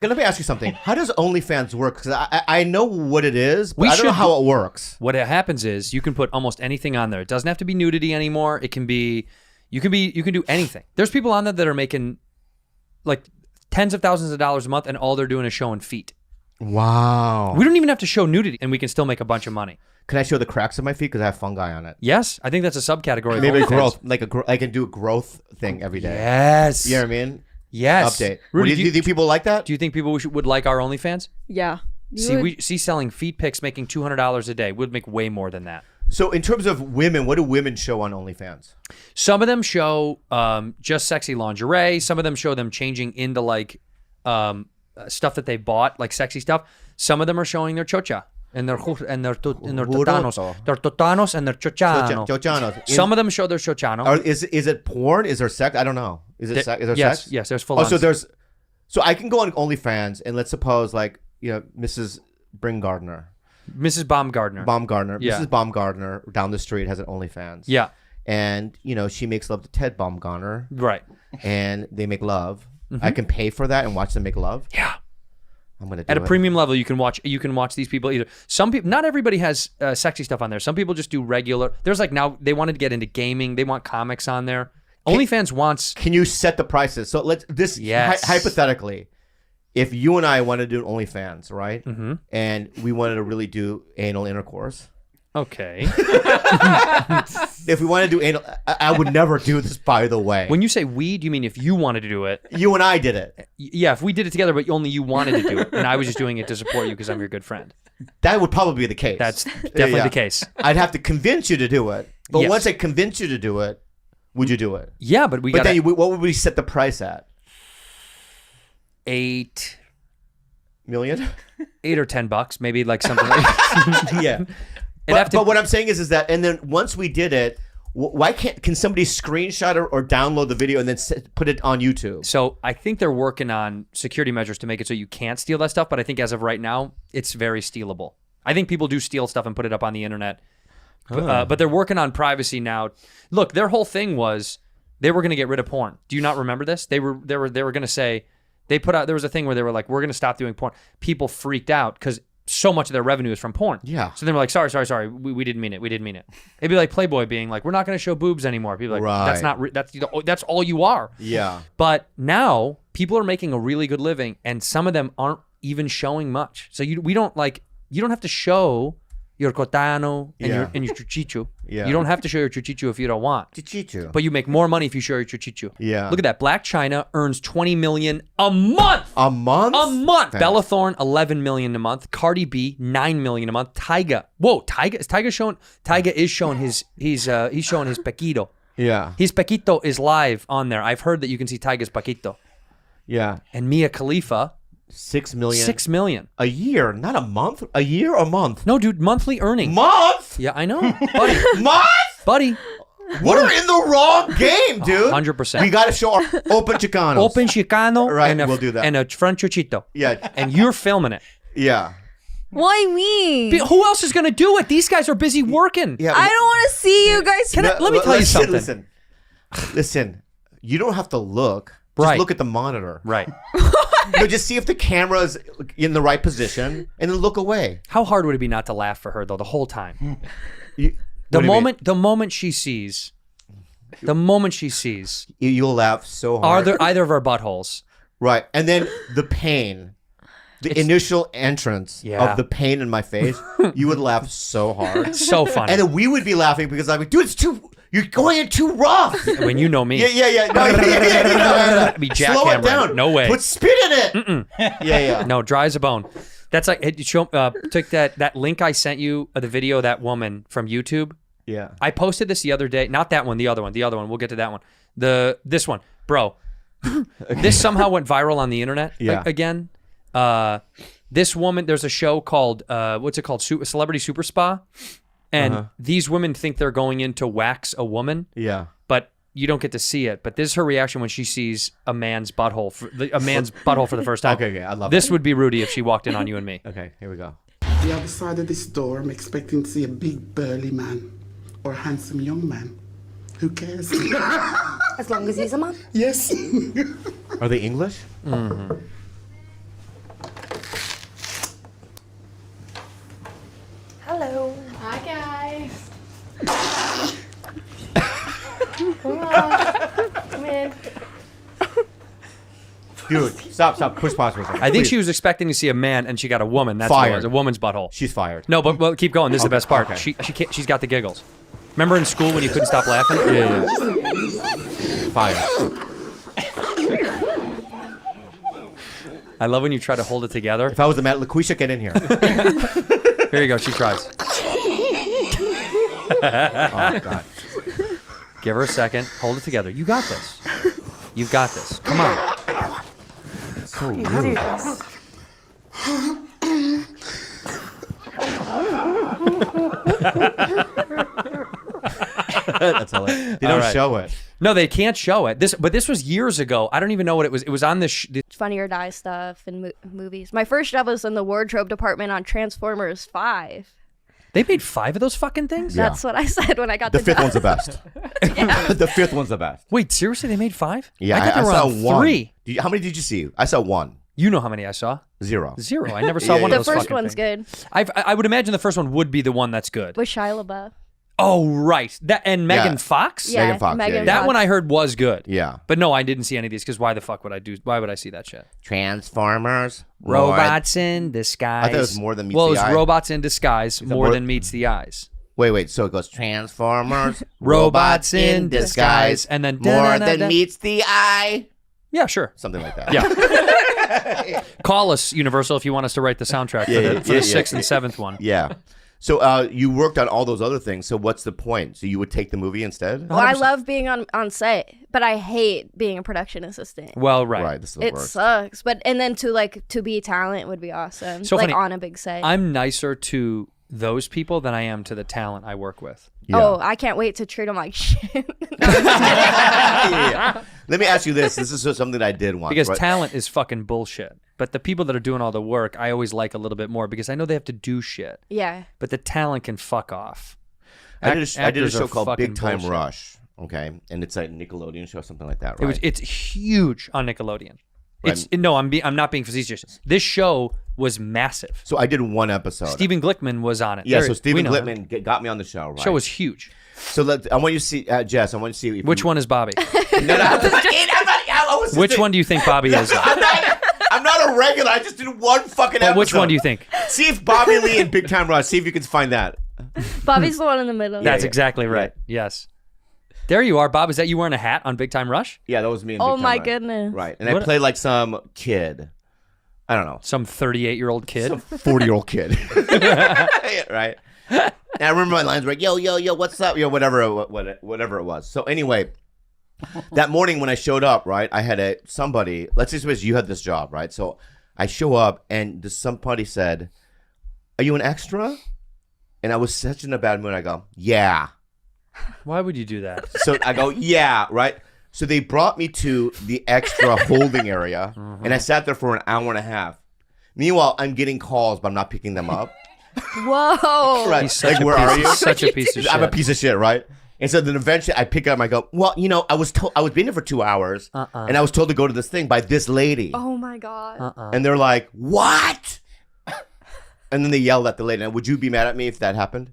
Let me ask you something. How does OnlyFans work? Because I know what it is, but I don't know how it works. What happens is you can put almost anything on there. It doesn't have to be nudity anymore. It can be, you can do anything. There's people on there that are making like tens of thousands of dollars a month, and all they're doing is showing feet. Wow. We don't even have to show nudity, and we can still make a bunch of money. Can I show the cracks of my feet because I have fungi on it? Yes, I think that's a subcategory. Maybe growth, I can do a growth thing every day. Yes. You know what I mean? Yes. Update. Rudy, do you think people like that? Do you think people would like our OnlyFans? Yeah. We selling feet pics making $200 a day. We'd make way more than that. So in terms of women, what do women show on OnlyFans? Some of them show just sexy lingerie. Some of them show them changing into like stuff that they bought, like sexy stuff. Some of them are showing their chocha and their totanos, their totanos and their chochano. Some of them show their chochano. Is it porn? Is there sex? I don't know. Is there sex? Yes, there's full on. So I can go on OnlyFans and let's suppose like, you know, Mrs. Mrs. Baumgartner. Yeah. Mrs. Baumgartner down the street has an OnlyFans. Yeah. And, you know, she makes love to Ted Baumgartner. Right. And they make love. I can pay for that and watch them make love. Yeah. I'm gonna do at a it. premium level. You can watch these people either. Some people, not everybody has sexy stuff on there. Some people just do regular. There's like now they wanted to get into gaming. They want comics on there. OnlyFans wants. Can you set the prices? So hypothetically, if you and I wanted to do OnlyFans, right? And we wanted to really do anal intercourse. Okay. If we want to do anal, I would never do this, by the way. When you say we, do you mean if you wanted to do it? You and I did it. Yeah, if we did it together, but only you wanted to do it, and I was just doing it to support you because I'm your good friend. That would probably be the case. That's definitely the case. I'd have to convince you to do it. But once I convince you to do it, would you do it? Yeah, but we got. Then what would we set the price at? 8 million? 8 or $10, maybe like something like yeah. But what I'm saying is that, and then once we did it, why can somebody screenshot or download the video and then put it on YouTube? So I think they're working on security measures to make it so you can't steal that stuff. But I think as of right now, it's very stealable. I think people do steal stuff and put it up on the internet. But they're working on privacy now. Look, their whole thing was they were going to get rid of porn. Do you not remember this? They were going to say, they put out, there was a thing where they were like, we're going to stop doing porn. People freaked out because so much of their revenue is from porn. Yeah. So they were like, sorry. We didn't mean it. We didn't mean it. It'd be like Playboy being like, we're not going to show boobs anymore. People are like, that's all you are. Yeah. But now people are making a really good living and some of them aren't even showing much. So you don't have to show your cotano and your chuchichu. Yeah. You don't have to show your chuchichu if you don't want. Chuchichu. But you make more money if you show your chuchichu. Yeah. Look at that. Black China earns $20 million a month. A month? A month. Bella Thorne, $11 million a month. Cardi B, $9 million a month. Tyga. Whoa, Tyga showing. Tyga is showing he's showing his Paquito. Yeah. His Paquito is live on there. I've heard that you can see Tyga's Paquito. Yeah. And Mia Khalifa. 6 million. 6 million. A year, not a month. A year or a month? No, dude, monthly earning. Month? Yeah, I know. Buddy. Month? Buddy. We're in the wrong game, dude. 100%. We got to show our open Chicanos. Open Chicano. Right, we'll do that. And a front chuchito. Yeah. And you're filming it. Yeah. Why me? Who else is going to do it? These guys are busy working. Yeah. I don't want to see you guys. Let me tell you something. Listen. You don't have to look. Just look at the monitor. Right. Just see if the camera's in the right position and then look away. How hard would it be not to laugh for her though the whole time? The moment she sees, you'll laugh so hard. Are there either of our buttholes? Right. And then the pain, initial entrance of the pain in my face, you would laugh so hard. So funny. And then we would be laughing because I'm like, dude, you're going in too rough. When you know me. Yeah. No, be slow it down. No way. Put spit in it. Yeah. No, dry as a bone. That's like, took that link I sent you of the video of that woman from YouTube. Yeah. I posted this the other day. Not that one, the other one. We'll get to that one. This one. Bro, this somehow went viral on the internet again. This woman, there's a show called, what's it called? Celebrity Super Spa. And these women think they're going in to wax a woman. Yeah. But you don't get to see it. But this is her reaction when she sees a man's butthole for the first time. Okay, I love this would be Rudy if she walked in on you and me. Okay, here we go. The other side of this door, I'm expecting to see a big burly man or a handsome young man. Who cares? As long as he's a man. Yes. Are they English? Mm-hmm. Hello. Hi, guys. Come in. Dude, stop. Push pause for a second. I think Please. she was expecting to see a man, and she got a woman. That's what it was, a woman's butthole. She's fired. No, but well, keep going. This is the best part. Okay. She's got the giggles. Remember in school when you couldn't stop laughing? Yeah. Fired. I love when you try to hold it together. If I was the man, LaQuisha, get in here. Here you go. She tries. Oh, God. Give her a second. Hold it together. You got this. You've got this. Come on. So rude. That's all. They don't show it. No, they can't show it. But this was years ago. I don't even know what it was. It was on this. Funny or Die stuff and movies. My first job was in the wardrobe department on Transformers 5. They made 5 of those fucking things? Yeah. That's what I said when I got The the fifth job. one's the best. The fifth one's the best. Wait, seriously? They made 5? Yeah, I thought they were saw on one. 3. How many did you see? I saw 1. You know how many I saw? 0. 0. I never saw Yeah, one yeah. of The those first fucking one's things. good. I would imagine the first one would be the one that's good. With Shia LaBeouf. Oh, right. That and Megan Yeah. Fox? Yeah, Megan Fox, Megan yeah, yeah. That Fox. one I heard was good. Yeah. But no, I didn't see any of these because why the fuck would I do? Why would I see that shit? Transformers. Robots in disguise. I thought it was more than meets well, the it was eye. robots in disguise more more- than meets the eyes. Wait. So it goes Transformers. Robots in disguise, and then more da-da-da-da. than meets the eye. Yeah, sure. Something like that. Yeah. Call us, Universal, if you want us to write the soundtrack for the 6th and 7th one. Yeah. So you worked on all those other things. So what's the point? So you would take the movie instead? Well, I love being on set, but I hate being a production assistant. Well, right. Right. This is the It worst. sucks. But and then to be talent would be awesome. So like funny. on a big set. I'm nicer to those people than I am to the talent I work with. Yeah. Oh, I can't wait to treat them like shit. Yeah. Let me ask you this. This is something I did once. Because right? talent is fucking bullshit. But the people that are doing all the work, I always like a little bit more because I know they have to do shit. Yeah. But the talent can fuck off. I did a Actors show are called fucking Big Time bullshit. Rush. Okay. And it's like a Nickelodeon show, something like that, right? It's huge on Nickelodeon. Right. It's no, I'm not being facetious. This show was massive. So I did one episode. Stephen Glickman was on it. Yeah, There- so Stephen we know him. Glickman got me on the show, right? Show was huge. So I want you to see, Jess, I want you to see. If Which one is Bobby? No, I was Which one do you think Bobby is? I'm not a regular. I just did one fucking episode. Which one do you think? See if Bobby Lee in Big Time Rush, see if you can find that. Bobby's the one in the middle. That's yeah. exactly right. Yes. There you are, Bob. Is that you wearing a hat on Big Time Rush? Yeah, that was me in Oh Big Time my Rush. goodness. Right. And I What- played like some kid. I don't know. Some 38-year-old kid. Some 40-year-old kid. Right. And I remember my lines were like, yo, what's up? Whatever it was. So anyway, that morning when I showed up, right, I had somebody, let's just suppose you had this job, right? So I show up and somebody said, are you an extra? And I was such in a bad mood. I go, yeah. Why would you do that? So I go, yeah, right? So they brought me to the extra holding area, and I sat there for an hour and a half. Meanwhile, I'm getting calls, but I'm not picking them up. Whoa. Right. He's such Like, a where piece, are you? Such a piece of shit. I'm a piece of shit, right? And so then eventually I pick up and I go, well, I was being there for 2 hours, and I was told to go to this thing by this lady. Oh my God. And they're like, what? And then they yelled at the lady. Now, would you be mad at me if that happened?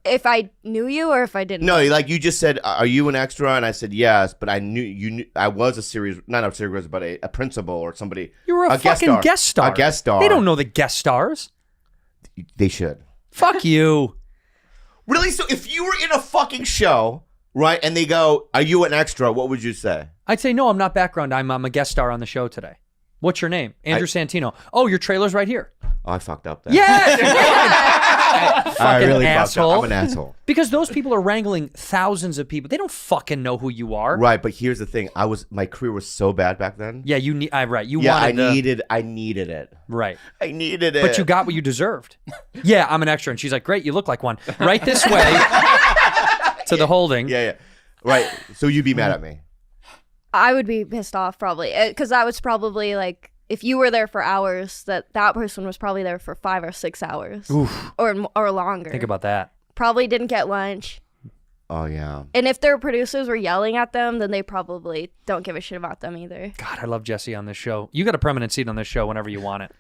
If I knew you or if I didn't. No, like you just said, are you an extra? And I said, yes, but I knew I was not a series, but a principal or somebody. You were a fucking guest star. A guest star. They don't know the guest stars. They should. Fuck you. Really? So if you were in a fucking show, right, and they go, are you an extra? What would you say? I'd say, no, I'm not background. I'm a guest star on the show today. What's your name? Andrew Santino. Oh, your trailer's right here. Oh, I fucked up there. Yeah. I really asshole. fucked up. I'm an asshole. Because those people are wrangling thousands of people. They don't fucking know who you are. Right, but here's the thing. My career was so bad back then. Yeah, you need. Right. You Yeah, wanted I needed it. Right. I needed it. But you got what you deserved. Yeah, I'm an extra. And she's like, great, you look like one. Right this way to the holding. Yeah. Right. So you'd be mad at me. I would be pissed off probably. Because I was probably like, if you were there for hours, that person was probably there for 5 or 6 hours. Oof. Or longer. Think about that. Probably didn't get lunch. Oh, yeah. And if their producers were yelling at them, then they probably don't give a shit about them either. God, I love Jesse on this show. You got a permanent seat on this show whenever you want it.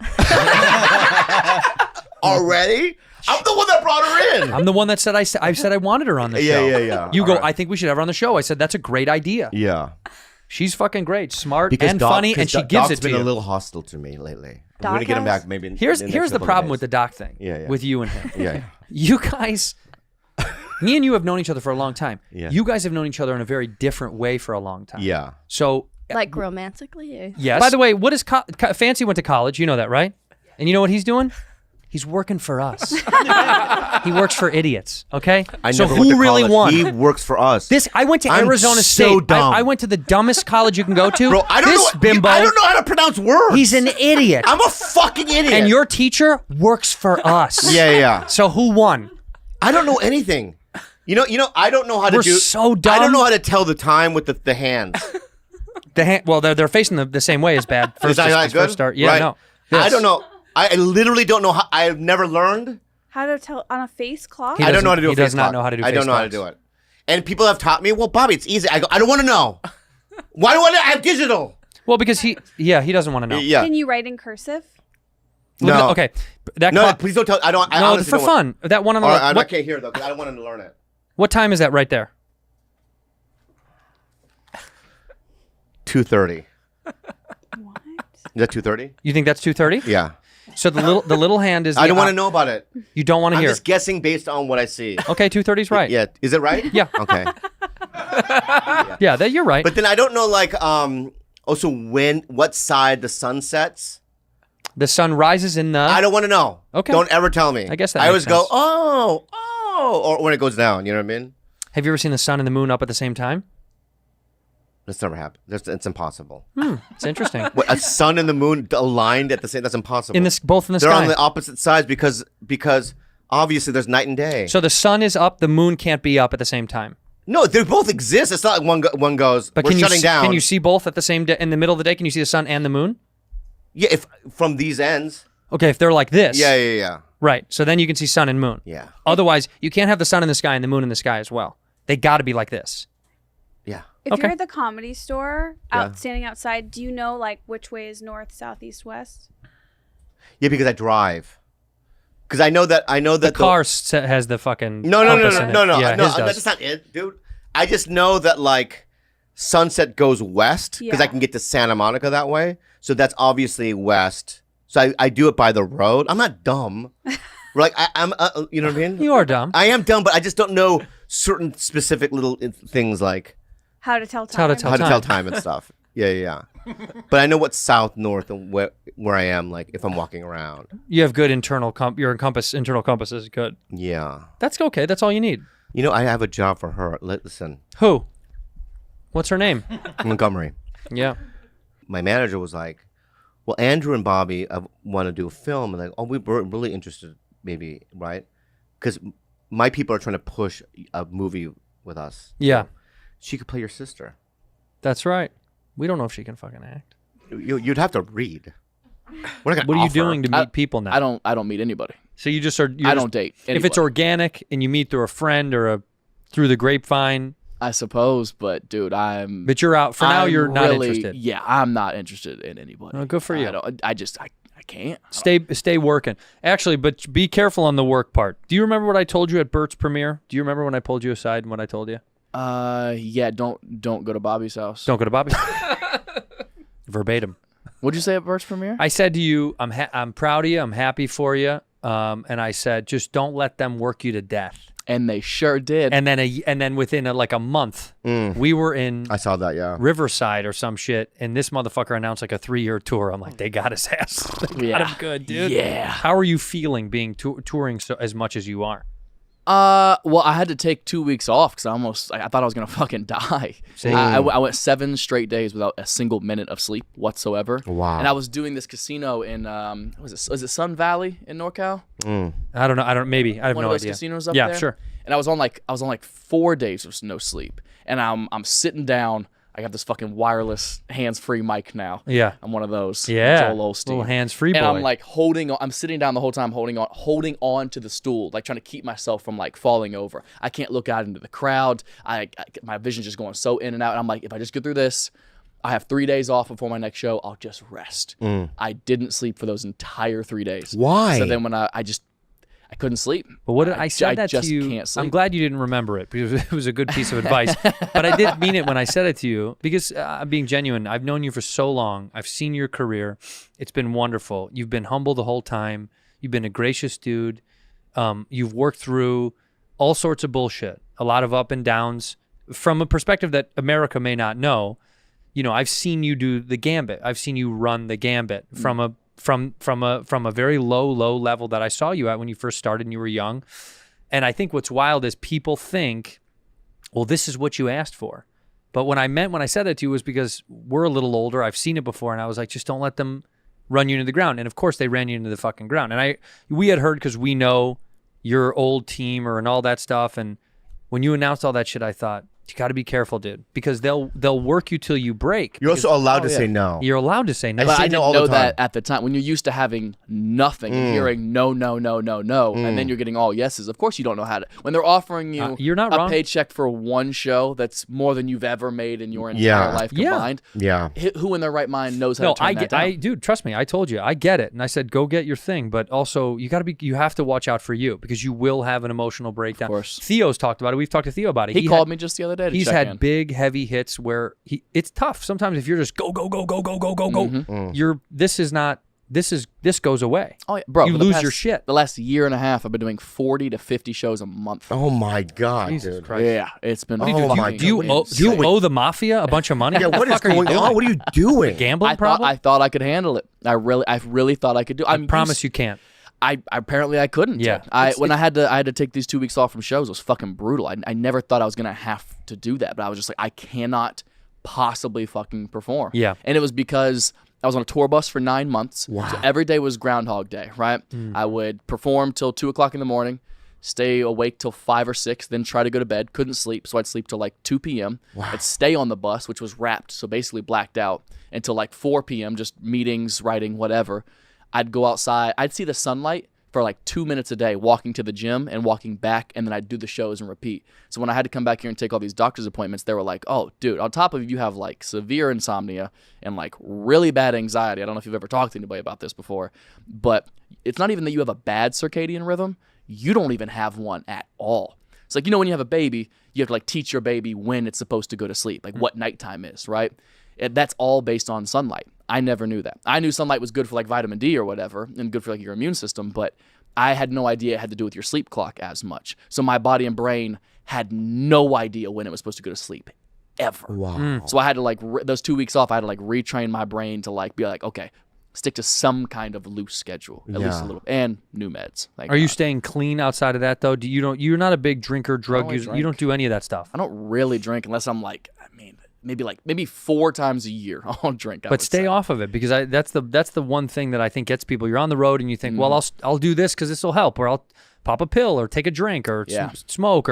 Already? I'm the one that brought her in. I'm the one that said I said I wanted her on the show. Yeah. You All go, right. I think we should have her on the show. I said, that's a great idea. Yeah. She's fucking great, smart Because and Doc, funny, and she gives Doc's it to been you. a little hostile to me lately. I'm Doc going to get him has? back maybe in Here's the next the couple of problem days. with the Doc thing. Yeah. With you and him. Yeah. You guys, me and you have known each other for a long time. Yeah. You guys have known each other in a very different way for a long time. Yeah. So, Like romantically? Or? yes. By the way, what is Fancy went to college? You know that, right? And you know what he's doing? He's working for us. He works for idiots. Okay. I so never went who to really college. won? He works for us. I went to I'm Arizona so State. dumb. I went to the dumbest college you can go to. Bro, I don't This know. bimbo. I don't know how to pronounce words. He's an idiot. I'm a fucking idiot. And your teacher works for us. Yeah. So who won? I don't know anything. You know. I don't know how to We're do. so dumb. I don't know how to tell the time with the hands. Well, they're facing the same way as bad. Is that First good? start. Yeah, Right. no. I This. don't know. I literally don't know how. I've never learned. How to tell on a face clock? He I don't know how to do. he a face does not clock. know how to do I don't face know how to clocks. do it. And people have taught me. Well, Bobby, it's easy. I go. I don't want to know. Why do I have digital? Well, because he doesn't want to know. Yeah. Can you write in cursive? Look at No. the- okay. That No, clock- please don't tell. I don't. I no, honestly for don't want- fun. That one on the All left. right, I What, can't hear though because I don't want him to learn it. what time is that right there? 2:30. What? Is that 2:30? You think that's 2:30? Yeah. So the little hand is. I don't want to to know about it. You don't want to I'm hear. just guessing based on what I see. Okay, 2:30 is right. Yeah. Is it right? Yeah. Okay. Yeah, that you're right. But then I don't know, like, also what side the sun sets. The sun rises in the. I don't want to know. Okay. Don't ever tell me. I guess that I always makes go, sense. or when it goes down. You know what I mean? Have you ever seen the sun and the moon up at the same time? That's never happened. It's impossible. It's interesting. What, a sun and the moon aligned at the same? That's impossible. Both in the They're sky. on the opposite sides because obviously there's night and day. So the sun is up, the moon can't be up at the same time. No, they both exist. It's not like one goes. But We're can shutting you down. can you see both at the same day in the middle of the day? Can you see the sun and the moon? Yeah, if from these ends. Okay, if they're like this. Yeah. Right. So then you can see sun and moon. Yeah. Otherwise, you can't have the sun in the sky and the moon in the sky as well. They got to be like this. Yeah. If Okay. you're at the comedy store, Yeah. standing outside, do you know like which way is north, south, east, west? Yeah, because I drive. Because I know that The car has the fucking No. compass in it. Yeah, his does. That's not it, dude. I just know that like sunset goes west because I Yeah. can get to Santa Monica that way. So that's obviously west. So I do it by the road. I'm not dumb. Like I'm, you know what I mean? You are dumb. I am dumb, but I just don't know certain specific little things like How to tell time? how to tell how to time. tell time and stuff. Yeah. But I know what's south, north, and where I am. Like if I'm walking around. You have good internal your internal compass is good. Yeah. That's okay. That's all you need. You know, I have a job for her. Listen, Who? What's her name? Montgomery. Yeah. My manager was like, well, Andrew and Bobby want to do a film. And like, oh, we're really interested, maybe, right? Because my people are trying to push a movie with us. Yeah. She could play your sister. That's right. We don't know if she can fucking act. You'd have to read. What What are you doing to meet people now? I don't meet anybody. So you just are. I don't date If it's anybody. organic and you meet through a friend or through the grapevine, I suppose, but dude, but you're out for now. You're not really- interested. Yeah, I'm not interested in anybody. Oh, good for you. I can't. I Stay working. Actually, but be careful on the work part. Do you remember what I told you at Bert's premiere? Do you remember when I pulled you aside and what I told you? yeah, don't go to Bobby's house. Don't go to Bobby's. Verbatim. What'd you say at Bert's premiere? I said to you, I'm proud of you. I'm happy for you. And I said, just don't let them work you to death. And they sure did. And then within like a month, we were in I saw that, yeah. Riverside or some shit, and this motherfucker announced like a 3-year tour. I'm like, they got his ass. They got him good, dude. Yeah. How are you feeling being touring as much as you are? Well, I had to take 2 weeks off because I thought I was gonna fucking die. Same. I went 7 straight days without a single minute of sleep whatsoever. Wow. And I was doing this casino in was it Sun Valley in NorCal? I don't know. Maybe. I have One no of those idea. casinos up yeah, there. sure. And I was on like 4 days of no sleep, and I'm sitting down. I got this fucking wireless hands-free mic now. Yeah. I'm one of those. Yeah. Joel Osteen. Little hands-free boy. And I'm like holding on. I'm sitting down the whole time, holding on to the stool, like trying to keep myself from like falling over. I can't look out into the crowd. My vision's just going so in and out. And I'm like, if I just get through this, I have 3 days off before my next show. I'll just rest. I didn't sleep for those entire 3 days. Why? So then when I just I couldn't sleep. But what I said that just to you, can't sleep. I'm glad you didn't remember it because it was a good piece of advice. But I did mean it when I said it to you because I'm being genuine. I've known you for so long. I've seen your career. It's been wonderful. You've been humble the whole time. You've been a gracious dude. You've worked through all sorts of bullshit, a lot of up and downs from a perspective that America may not know. You know, I've seen you do the gambit. I've seen you run the gambit from a very low level that I saw you at when you first started and you were young. And I think what's wild is people think, well, this is what you asked for. But what I meant when I said that to you was because we're a little older. I've seen it before, and I was like, just don't let them run you into the ground. And of course, they ran you into the fucking ground. And we had heard because we know your old team and all that stuff. And when you announced all that shit, I thought, you got to be careful, dude, because they'll work you till you break. You're also allowed to say no. You're allowed to say no. But I know didn't all the know time. that at the time. When you're used to having nothing and hearing no, and then you're getting all yeses. Of course, you don't know how to. When they're offering you you're not a wrong. paycheck for one show that's more than you've ever made in your entire life combined. Yeah. Who in their right mind knows how to turn that down? Dude, trust me, I told you, I get it. And I said, go get your thing. But also, you have to watch out for you because you will have an emotional breakdown. Of course. Theo's talked about it. We've talked to Theo about it. He called me just the other day to He's check had in. big, heavy hits where it's tough. Sometimes if you're just go, this goes away. Oh, yeah. Bro, you for the lose past- your shit. The last year and a half, I've been doing 40 to 50 shows a month. Oh my God, Jesus dude. Christ. Yeah, it's been. Oh my Do you God. owe the mafia a bunch of money? Yeah, what is the fuck are you going doing? on? What are you doing? Gambling I problem? thought I could handle it. I really thought I could do. I promise you can't. I apparently I couldn't. Yeah. I had to take these 2 weeks off from shows. It was fucking brutal. I never thought I was gonna have to do that, but I was just like, I cannot possibly fucking perform. Yeah. And it was because I was on a tour bus for 9 months. Wow. So every day was Groundhog Day, right? I would perform till 2:00 in the morning, stay awake till 5 or 6, then try to go to bed. Couldn't sleep, so I'd sleep till like 2 p.m. I'd stay on the bus, which was wrapped, so basically blacked out, until like 4 p.m. Just meetings, writing, whatever. I'd go outside. I'd see the sunlight for like 2 minutes a day, walking to the gym and walking back, and then I'd do the shows and repeat. So when I had to come back here and take all these doctor's appointments, they were like, oh, dude, on top of you have like severe insomnia and like really bad anxiety. I don't know if you've ever talked to anybody about this before, but it's not even that you have a bad circadian rhythm. You don't even have one at all. It's like, when you have a baby, you have to like teach your baby when it's supposed to go to sleep, like what nighttime is, right? That's all based on sunlight. I never knew that. I knew sunlight was good for like vitamin D or whatever and good for like your immune system, but I had no idea it had to do with your sleep clock as much. So my body and brain had no idea when it was supposed to go to sleep ever. Wow. So I had to like those 2 weeks off, I had to like retrain my brain to like be like, okay, stick to some kind of loose schedule, at least a little, and new meds. Are you staying clean outside of that though? You're not a big drinker, drug only user. You drink. don't do any of that stuff. I don't really drink unless I'm like, maybe 4 times a year I'll drink. But stay off of it because that's the one thing that I think gets people. You're on the road and you think, well, I'll do this because this will help, or I'll pop a pill, or take a drink, or smoke,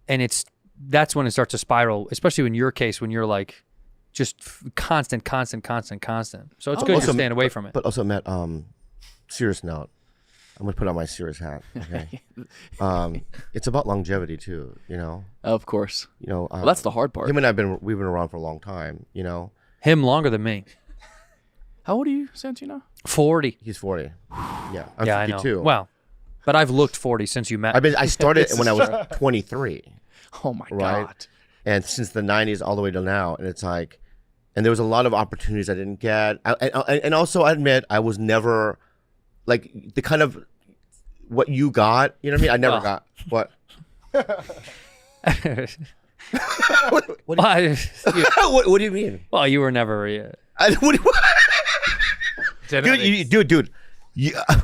and that's when it starts to spiral. Especially in your case, when you're like just constant. So it's good you're staying away from it. But also, Matt, serious note. I'm gonna put on my serious hat. Okay. It's about longevity too. Of course. Well, that's the hard part. Him and we've been around for a long time. Him longer than me. How old are you, Santino? 40. He's 40. Yeah, I'm Yeah, 52. I know. Well, but I've looked 40 since you met. I started when I was 23. Oh my Right? God. And since the 90s all the way till now, and it's like, and there was a lot of opportunities I didn't get. And also, I admit I was never like the kind of what you got. You know what I mean? I never got what. What do you mean? Well, you were never. Dude.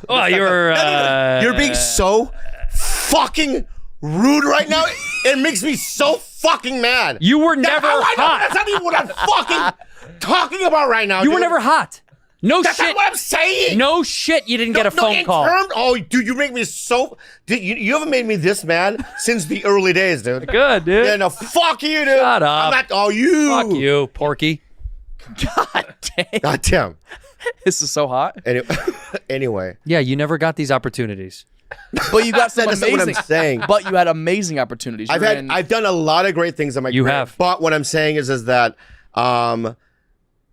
Well, you were. You're being so fucking rude right now. It makes me so fucking mad. You were never hot. That's not even what I'm fucking talking about right now. You were dude. never hot. No That's shit. not what I'm saying. No shit. You didn't get a phone call. Oh, dude, you make me so. Dude, you haven't made me this mad since the early days, dude. Good, dude. Yeah, no, fuck you, dude. Shut up. I'm not. Oh, you. Fuck you, Porky. God damn. God damn. This is so hot. Anyway. Yeah, you never got these opportunities. But you got some That's amazing. not what I'm saying. But you had amazing opportunities. I've done a lot of great things in my career. have. But what I'm saying is that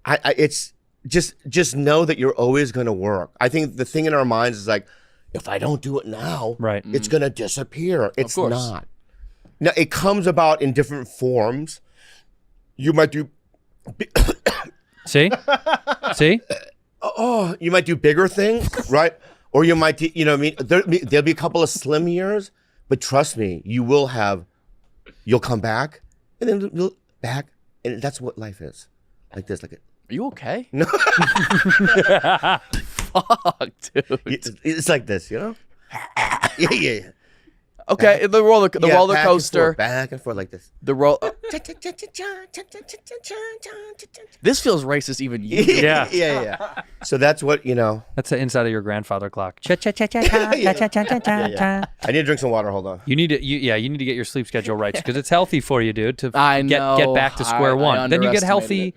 it's just know that you're always going to work. I think the thing in our minds is like, if I don't do it now, Right. it's gonna disappear. It's course. not. Now it comes about in different forms. You might do. See? See? Oh, you might do bigger things, right? Or you might, you know what I mean? There'll be a couple of slim years, but trust me, you'll come back, and then you'll back, and that's what life is. Like this, like it. Are you okay? No. Fuck, dude. It's like this, you know? Yeah. Okay, the roller coaster. Back and forth like this. The roll. This feels racist even. Yeah. Yeah. So that's what, you know. That's the inside of your grandfather clock. Cha-cha-cha-cha-cha-cha-cha-cha-cha. I need to drink some water. Hold on. You need to, you need to get your sleep schedule right because it's healthy for you, dude. To I get know. back to square I one. Then you get underestimated healthy,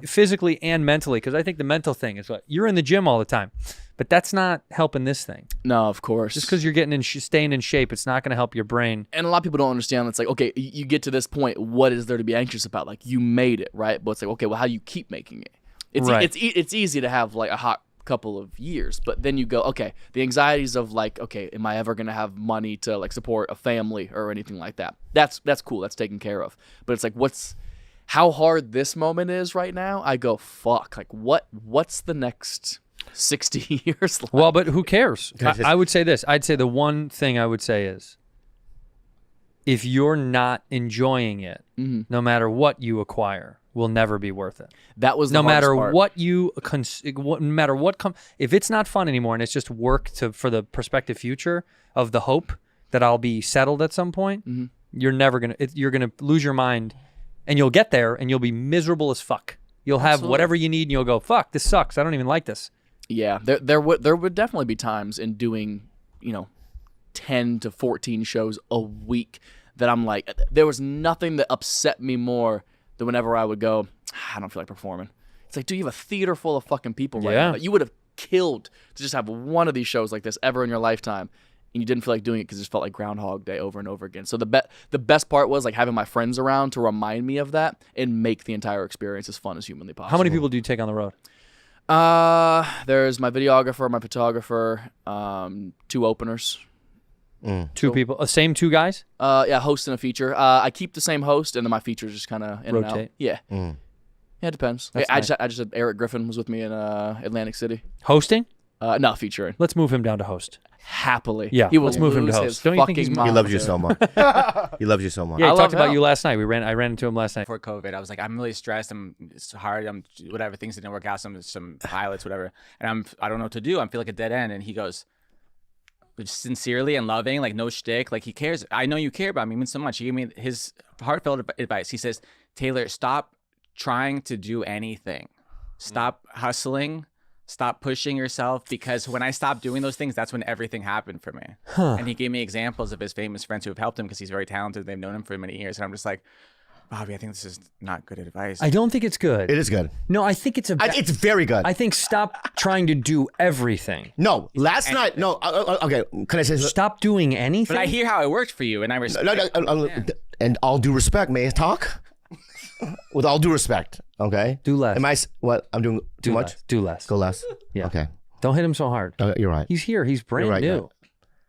physically and mentally. Because I think the mental thing is what you're in the gym all the time, but that's not helping this thing. No, of course. Just because you're getting in, staying in shape, it's not going to help your brain. And a lot of people don't understand. It's like, okay, you get to this point. What is there to be anxious about? Like, you made it, right? But it's like, okay, well, how do you keep making it? It's Right. It's easy to have like a hot couple of years, but then you go, okay, the anxieties of like, okay, am I ever gonna have money to like support a family or anything like that? That's cool. That's taken care of. But it's like, how hard this moment is right now? I go, fuck. Like, what's the next 60 years like? Well, but who cares? I just- I would say this. I'd say the one thing I would say is if you're not enjoying it, no matter what you acquire, will never be worth it. That was the No matter hardest part. what you, no matter what if it's not fun anymore and it's just work for the prospective future of the hope that I'll be settled at some point, you're gonna lose your mind, and you'll get there and you'll be miserable as fuck. You'll have whatever you need and you'll go, fuck, this sucks. I don't even like this. Yeah, there would definitely be times in doing, 10 to 14 shows a week that I'm like, there was nothing that upset me more than whenever I would go, I don't feel like performing. It's like, dude, you have a theater full of fucking people right now. You would have killed to just have one of these shows like this ever in your lifetime, and you didn't feel like doing it because it just felt like Groundhog Day over and over again. So the best part was like having my friends around to remind me of that and make the entire experience as fun as humanly possible. How many people do you take on the road? There's my videographer, my photographer, 2 openers. Two people, same 2 guys? Yeah, host and a feature. I keep the same host, and then my features just kind of in and out. Rotate. Yeah. Yeah, it depends. That's I just had Eric Griffin was with me in Atlantic City. Hosting? No, featuring. Let's move him down to host. Happily. Yeah, He will let's move him to lose host. his Don't you think he's fucking mo- He mind, loves you dude. so much. He loves you so much. Yeah, he I talked love about him. you last night. I ran into him last night. Before COVID, I was like, I'm really stressed. It's hard. Whatever, things didn't work out. Some pilots, whatever. And I don't know what to do. I feel like a dead end. And he goes, just sincerely and loving, like no shtick, like he cares. I know you care about me so much. He gave me his heartfelt advice. He says, Taylor, stop trying to do anything. Stop hustling. Stop pushing yourself, because when I stopped doing those things, that's when everything happened for me. And he gave me examples of his famous friends who have helped him because he's very talented. They've known him for many years. And I'm just like, Bobby, I think this is not good advice. I don't think it's good. It is good. No, I think it's It's very good. I think stop trying to do everything. No, last night. No, okay. Can I say something? Stop doing anything. But I hear how it worked for you, and I respect. And all due respect, may I talk? With all due respect, okay? Do less. Am I? What? I'm doing too much? Less. Do less. Go less? Yeah. Okay. Don't hit him so hard. You're right. He's here. He's brand You're right, new.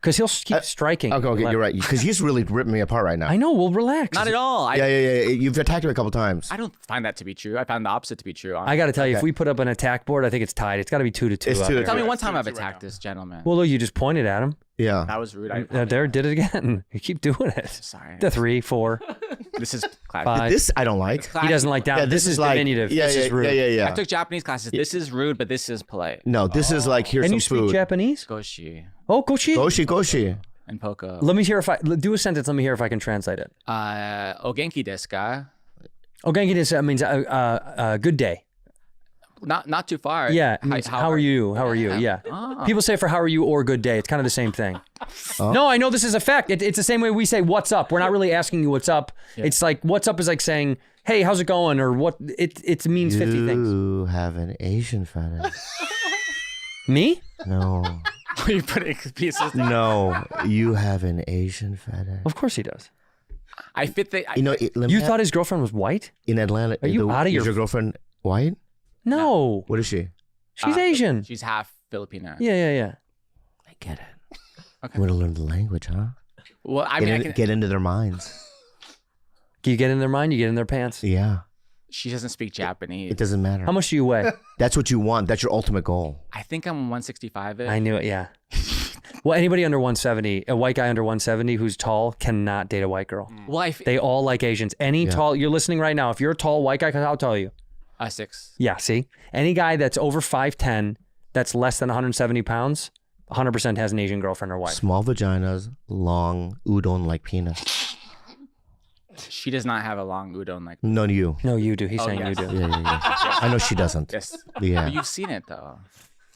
Because he'll keep striking. Okay, you're right. Because he's really ripping me apart right now. I know. Well, relax. Not at all. Yeah. You've attacked him a couple times. I don't find that to be true. I found the opposite to be true. I got to tell you, if we put up an attack board, I think it's tied. It's got to be 2-2. It's out 2-2. there. Tell me one time I've attacked this gentleman. Well, look, you just pointed at him. Yeah. That was rude. There, did it again. You keep doing it. Sorry. The 3, 4, This is classic. 5. This I don't like. He doesn't like down. Yeah, this is like diminutive. Yeah, this yeah, is rude. yeah. I took Japanese classes. This is rude, but this is polite. No, this is like here's And some you speak food. Japanese? Goshi Oh, Kochi. Goshi. and Poko. Let me hear if I do a sentence. Let me hear if I can translate it. O genki desu ka? Ogenki desu means good day. Not too far. Yeah, it means, how are you? How are you? Yeah. Oh. People say for how are you or good day. It's kind of the same thing. No, I know this is a fact. It's the same way we say what's up. We're not really asking you what's up. It's like what's up is like saying, hey, how's it going? Or what? It means 50 things. You have an Asian fetish. Me? No. You putting pieces. No. You have an Asian fetish. Of course he does. I fit the. You know, You thought his girlfriend was white? in Atlanta. Are you out of is your- your girlfriend white? No. What is she? She's Asian. She's half Filipino. Yeah. I get it. You want to learn the language, huh? Well, I mean, Get into their minds. You get in their mind, you get in their pants. Yeah. she doesn't speak Japanese. It doesn't matter. How much do you weigh? That's what you want. That's your ultimate goal. I think I'm 165. I knew it, yeah. Well, anybody under 170, a white guy under 170 who's tall cannot date a white girl. Well, They all like Asians. Any tall, you're listening right now, if you're a tall white guy, how tall are you? 6. Yeah, see? Any guy that's over 5'10", that's less than 170 pounds, 100% has an Asian girlfriend or wife. Small vaginas, long udon-like penis. She does not have a long udon like. No, you. No, you do. He's saying yes. you do. Yeah. I know she doesn't. Yes. Yeah. But you've seen it though.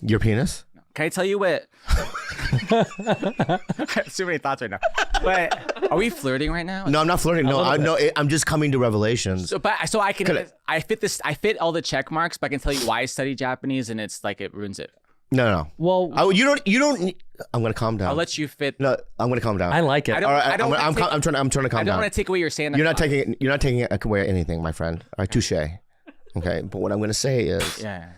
Your penis? Can I tell you what? I have so many thoughts right now. But are we flirting right now? No, I'm not flirting. No, I'm just coming to revelations. So I can. I fit all the check marks, but I can tell you why I study Japanese, and it's like it ruins it. No. Well, You don't. I'm gonna calm down. I'll let you fit. No, I'm gonna calm down. I like it. I don't. All right, I don't. I'm trying to calm I don't down. want to take away your stand-up. You're not taking away anything, my friend. All right, touche. Okay, but what I'm gonna say is, Yeah.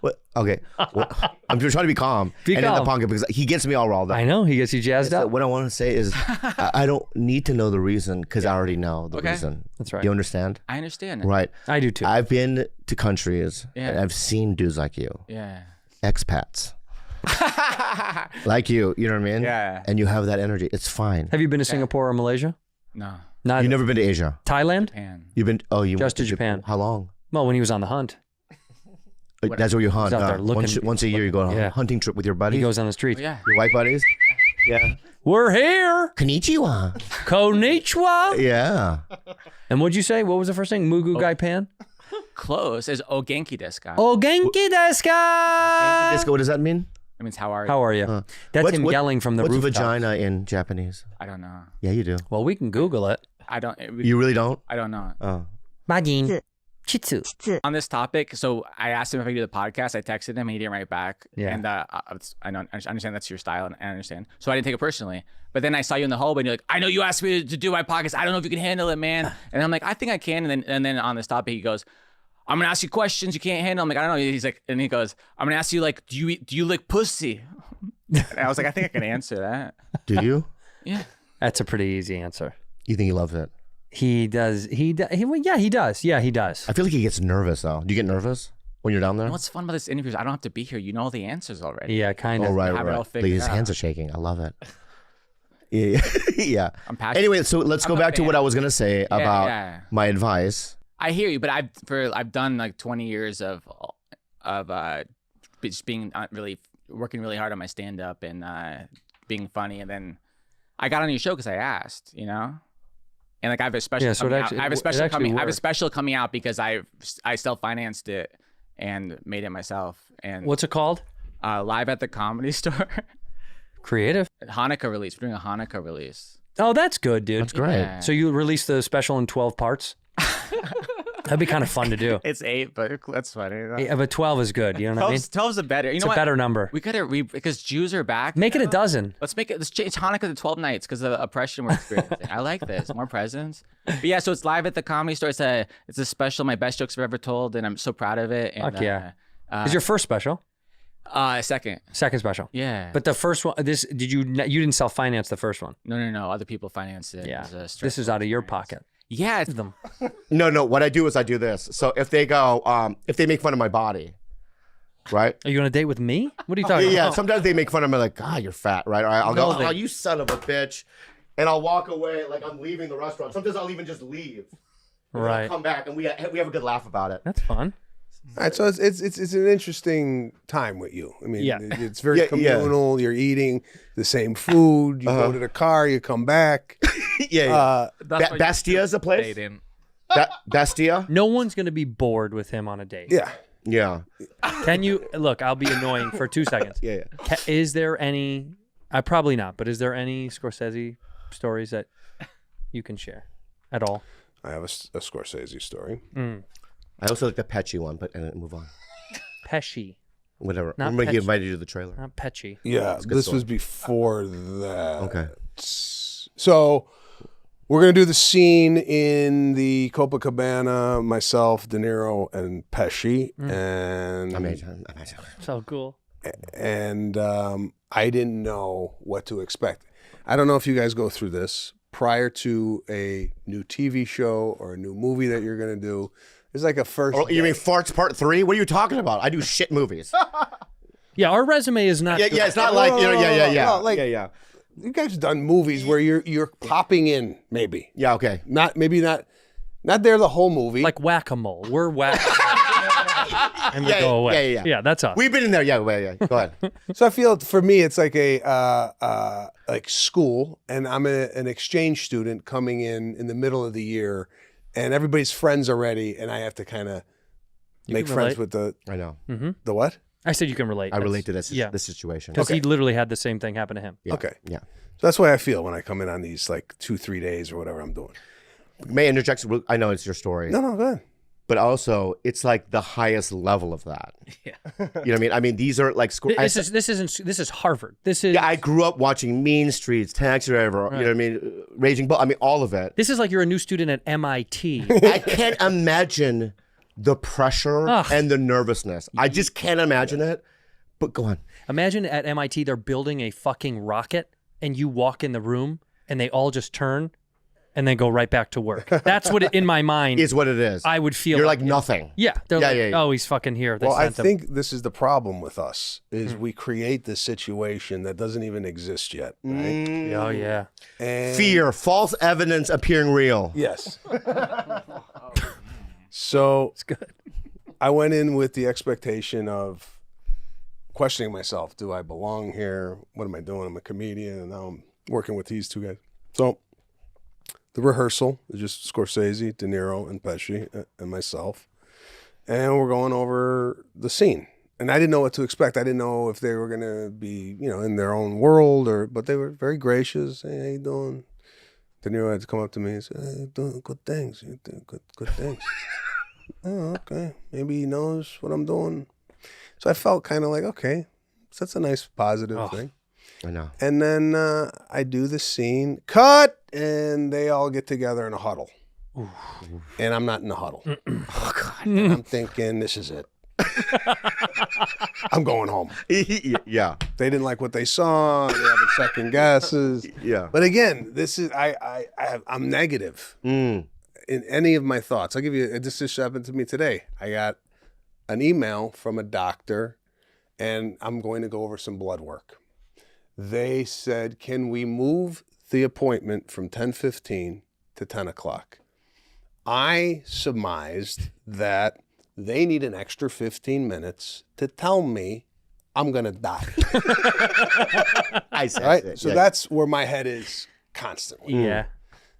What? Okay, I'm just trying to be calm Be and in the calm. pocket because he gets me all riled up. I know. He gets you jazzed So up. what I want to say is, I don't need to know the reason because I already know the Okay. reason. That's right. You understand? I understand. Right. I do too. I've been to countries and I've seen dudes like you, Yeah. expats, like you. You know what I mean? Yeah. And you have that energy. It's fine. Have you been to Singapore or Malaysia? No. Not You've never been to Asia. Thailand? Japan. You've been. Oh, you Just went to Japan. How long? Well, when he was on the hunt. That's where you hunt. He's out there looking- once a year, you go on a Yeah. hunting trip with your He buddies. goes on the streets. Oh, yeah. Your white buddies. Yeah. We're here. Konnichiwa. Konnichiwa. Yeah. And what'd you say? What was the first thing? Mugu Gai Pan? Close as O Genki desu ka. Oh, Genki desu ka? Disco. What does that mean? It means how are you? How are you? That's him yelling from the what's rooftop. vagina in Japanese? I don't know. Yeah, you do. Well, we can Google it. I don't. You really don't? I don't know. Oh. Magin. Chitsu. On this topic, so I asked him if I could do the podcast. I texted him, and he didn't write back. Yeah. And I understand that's your style, and I understand. So I didn't take it personally. But then I saw you in the hallway, and you're like, "I know you asked me to do my podcast. I don't know if you can handle it, man." And I'm like, "I think I can." And then on this topic, he goes, "I'm gonna ask you questions you can't handle." I'm like, "I don't know." He's like, and he goes, "I'm gonna ask you like, do you lick pussy?" And I was like, "I think I can answer that." Do you? Yeah. That's a pretty easy answer. You think he loves it? He does. Well, yeah, he does. Yeah, he does. I feel like he gets nervous though. Do you get nervous when you're down there? And what's fun about this interview is I don't have to be here. You know all the answers already. Yeah, kind of. Oh right, have it all right. figured Like, his out. hands are shaking. I love it. Yeah, yeah. I'm passionate. Anyway, so let's I'm go a back to fan. what I was gonna say about yeah. my advice. I hear you, but I've done like 20 years of just being working really hard on my stand up and being funny, and then I got on your show because I asked, you know. And like I have a special. Yeah, so coming it out. actually- I have a it special actually coming. I have a worked. special coming out because I self-financed it and made it myself. And What's it called? live at the Comedy Store. Creative. Hanukkah release. We're doing a Hanukkah release. Oh, that's good, dude. That's great. Yeah. So you release the special in 12 parts? That'd be kind of fun to do. It's 8, but that's funny. Yeah, but 12 is good. You know what I mean? 12's a better. You It's know a what? better number. We gotta because Jews are back. Make it a now. dozen. Let's make it. Let's change Hanukkah to 12 nights because of the oppression we're experiencing. I like this. More presents. But yeah, so it's live at the Comedy Store. It's a special. My best jokes I've ever told, and I'm so proud of it. And, Fuck yeah. Is your first special? second? Second special. Yeah. But the first one, you didn't self-finance the first one. No. Other people finance it. Yeah. It was a This stressful is out of your experience. pocket. Yeah. It's, Them. No. What I do is I do this. So if they go, if they make fun of my body, right? Are you on a date with me? What are you talking Yeah. about? Sometimes they make fun of me, like, "Ah, you're fat," right? Or I'll go, No, they- "Oh, you son of a bitch," and I'll walk away like I'm leaving the restaurant. Sometimes I'll even just leave. And then I'll Right. come back and we have a good laugh about it. That's fun. All right, so it's an interesting time with you. I mean, Yeah. it's very Yeah, yeah. communal. You're eating the same food. You go to the car. You come back. Yeah. Bastia is a place. Bastia. No one's going to be bored with him on a date. Yeah. Yeah. Can you, look, I'll be annoying for 2 seconds. Yeah. Is there any, probably not, but is there any Scorsese stories that you can share at all? I have a Scorsese story. I also like the Pesci one, but move on. Pesci, Whatever. Not Remember he Pesci. invited you to the trailer. not Pesci. Yeah, a good this story. was before that. Okay. So we're gonna do the scene in the Copacabana. Myself, De Niro, and Pesci, and Amazing. So cool. and I didn't know what to expect. I don't know if you guys go through this prior to a new TV show or a new movie that you're gonna do. It's like a first. Or, you mean Farts Part 3? What are you talking about? I do shit movies. Yeah, our resume is not. Yeah, it's not like No, like, yeah. You guys have done movies where you're popping in, maybe. Yeah, okay. Not there the whole movie. Like whack-a-mole. We're whack. And we Yeah, go away. yeah. That's us. We've been in there. Yeah. Go ahead. So I feel for me it's like a like school, and I'm an exchange student coming in the middle of the year, and everybody's friends already, and I have to kind of make can friends relate. with the I know. the what? I said you can relate. I relate to this Yeah. this situation. Because he literally had the same thing happen to him. Yeah. Okay. Yeah. So that's the way I feel when I come in on these like 2-3 days or whatever I'm doing. May I interject? I know it's your story. No, go ahead. But also, it's like the highest level of that. Yeah. You know what I mean? I mean, these are like... This is Harvard. This is... Yeah, I grew up watching Mean Streets, Taxi Driver, you know what I mean? Raging Bull. I mean, all of it. This is like you're a new student at MIT. I can't imagine the pressure Ugh. and the nervousness. I just can't imagine it. But go on. Imagine at MIT they're building a fucking rocket and you walk in the room and they all just turn and then go right back to work. That's what in my mind Is what it is. I would feel. You're like nothing. Yeah. They're Yeah, like, yeah, yeah. oh, he's fucking here. They Well, I sent him. think this is the problem with us is we create this situation that doesn't even exist yet, right? Oh, yeah. And Fear, false evidence appearing real. Yes. So it's good. I went in with the expectation of questioning myself. Do I belong here? What am I doing? I'm a comedian, and now I'm working with these two guys. So the rehearsal is just Scorsese, De Niro, and Pesci, and myself. And we're going over the scene. And I didn't know what to expect. I didn't know if they were going to be, in their own world, but they were very gracious. Hey, how you doing? De Niro had to come up to me and say, hey, you're doing good things. You're doing good things. Oh, okay. Maybe he knows what I'm doing. So I felt kind of like, okay, so that's a nice positive thing. I know. And then I do the scene, cut, and they all get together in a huddle. Ooh. And I'm not in the huddle. Oh, God. And I'm thinking, this is it. I'm going home. Yeah. They didn't like what they saw. They're having second guesses. Yeah. But again, this is I'm negative in any of my thoughts. I'll give you. This just happened to me today. I got an email from a doctor, and I'm going to go over some blood work. They said, "Can we move the appointment from 10:15 to 10 o'clock?" I surmised that they need an extra 15 minutes to tell me I'm going to die. I said Right? it. So Yeah. that's where my head is constantly. Yeah.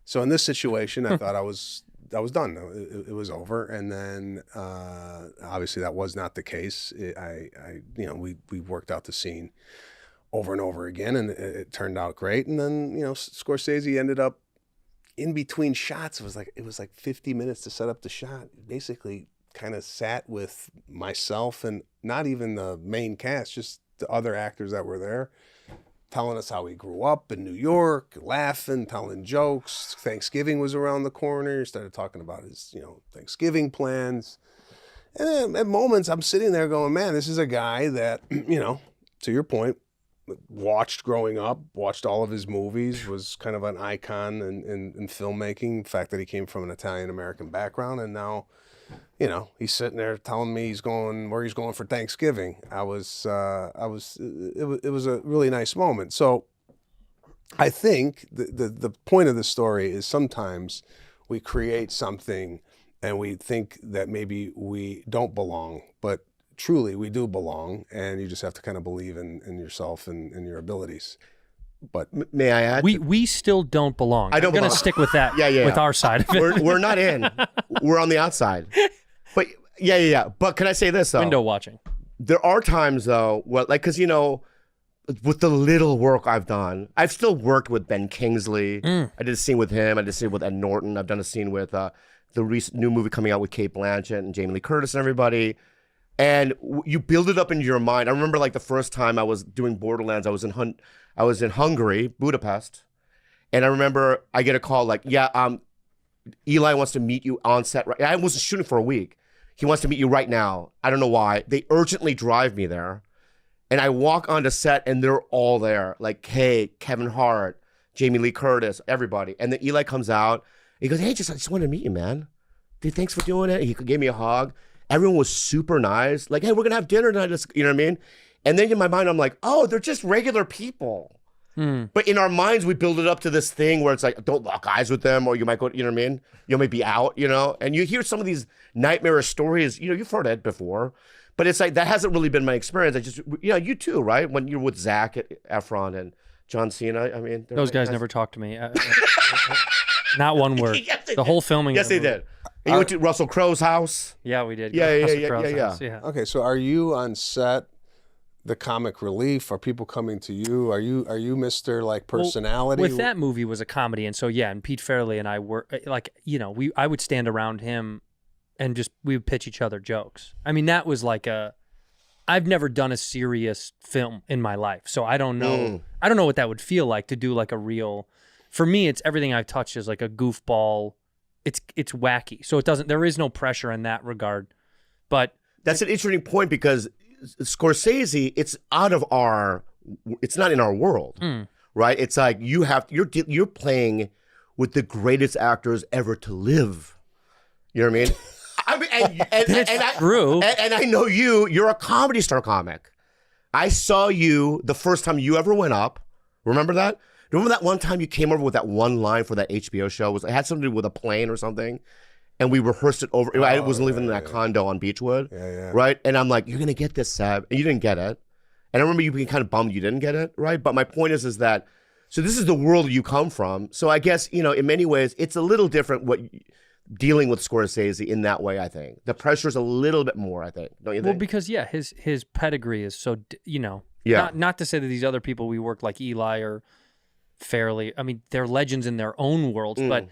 So in this situation, I thought I was done. It was over. And then obviously that was not the case. We worked out the scene over and over again, and it turned out great. And then, Scorsese ended up in between shots. It was like 50 minutes to set up the shot. Basically kind of sat with myself and not even the main cast, just the other actors that were there, telling us how he grew up in New York, laughing, telling jokes. Thanksgiving was around the corner. He started talking about his, Thanksgiving plans. And then at moments I'm sitting there going, man, this is a guy that, to your point, watched growing up, watched all of his movies, was kind of an icon in filmmaking. The fact that he came from an Italian-American background, and now, he's sitting there telling me where he's going for Thanksgiving. It was a really nice moment. So I think the point of the story is sometimes we create something and we think that maybe we don't belong, but truly we do belong, and you just have to kind of believe in yourself and your abilities. But May I add? We still don't belong. I don't I'm going to belong. stick with that Yeah. with our side of it. We're not in. We're on the outside. But yeah. But can I say this though? Window watching. There are times though, because with the little work I've done, I've still worked with Ben Kingsley. I did a scene with him. I did a scene with Ed Norton. I've done a scene with the recent new movie coming out with Kate Blanchett and Jamie Lee Curtis and everybody. And you build it up into your mind. I remember the first time I was doing Borderlands, I was in Hungary, Budapest, and I remember I get a call Eli wants to meet you on set. Right, I wasn't shooting for a week. He wants to meet you right now. I don't know why. They urgently drive me there, And I walk onto set and they're all there. Like Kay, Kevin Hart, Jamie Lee Curtis, everybody. And then Eli comes out. He goes, hey, I just wanted to meet you, man. Dude, thanks for doing it. He gave me a hug. Everyone was super nice. Like, hey, we're going to have dinner tonight. You know what I mean? And then in my mind, I'm like, oh, they're just regular people. But in our minds, we build it up to this thing where it's like, don't lock eyes with them, or you might go, you know what I mean? You might be out, you know? And you hear some of these nightmarish stories, you know, you've heard it before. But it's like, that hasn't really been my experience. I just, you know, you too, right? When you're with Zach Efron and John Cena, I mean. Those guys never talked to me. Not one word. Yes, the whole filming. Yes, they did. And you went to Russell Crowe's house. Yeah, we did. Yeah. Yeah. Okay, so are you on set the comic relief? Are people coming to you? Are you Mr. like personality? Well, with that movie was a comedy, and so yeah, and Pete Fairley and I were like, you know, I would stand around him and just we would pitch each other jokes. I mean, that was like I've never done a serious film in my life, so I don't know. I don't know what that would feel like to do like a real. For me, it's everything I've touched is like a goofball. It's wacky, so there is no pressure in that regard. But that's an interesting point because Scorsese, it's not in our world, right? It's like you're playing with the greatest actors ever to live. You know what I mean? I mean, and I know you're a Comedy Star comic. I saw you the first time you ever went up. Remember that? Remember that one time you came over with that one line for that HBO show? It had something to do with a plane or something. And we rehearsed it over. I wasn't living in that condo on Beechwood. Right? And I'm like, you're going to get this, Sab. And you didn't get it. And I remember you being kind of bummed you didn't get it, right? But my point is that, so this is the world you come from. So I guess, you know, in many ways, it's a little different dealing with Scorsese in that way, I think. The pressure's a little bit more, I think. Don't you think? Well, because, yeah, his pedigree is so, you know. Yeah. Not to say that these other people we work like Eli or Fairley, I mean, they're legends in their own worlds, but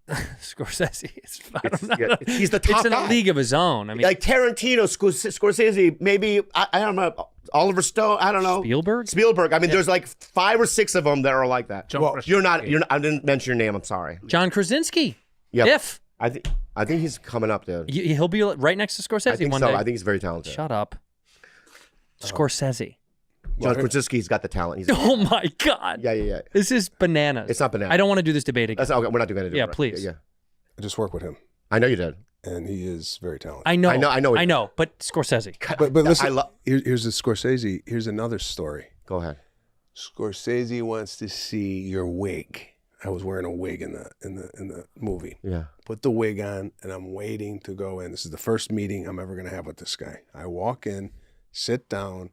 Scorsese is, I don't know. He's the top guy. It's in a league of his own. I mean, like Tarantino, Scorsese, maybe, I don't know, Oliver Stone, I don't know. Spielberg. I mean, there's like 5 or 6 of them that are like that. Well, you're not, I didn't mention your name, I'm sorry. John Krasinski. Yep. I think he's coming up, dude. He'll be right next to Scorsese I think one so. day. I think he's very talented. Shut up. Scorsese. John Krasinski's got the talent. Oh my God. Yeah. This is bananas. It's not bananas. I don't want to do this debate again. Okay, we're not doing it. Yeah, please. Yeah. I just worked with him. I know you did. And he is very talented. I know. But Scorsese. But listen, here's the Scorsese. Here's another story. Go ahead. Scorsese wants to see your wig. I was wearing a wig in the movie. Yeah. Put the wig on, and I'm waiting to go in. This is the first meeting I'm ever going to have with this guy. I walk in, sit down,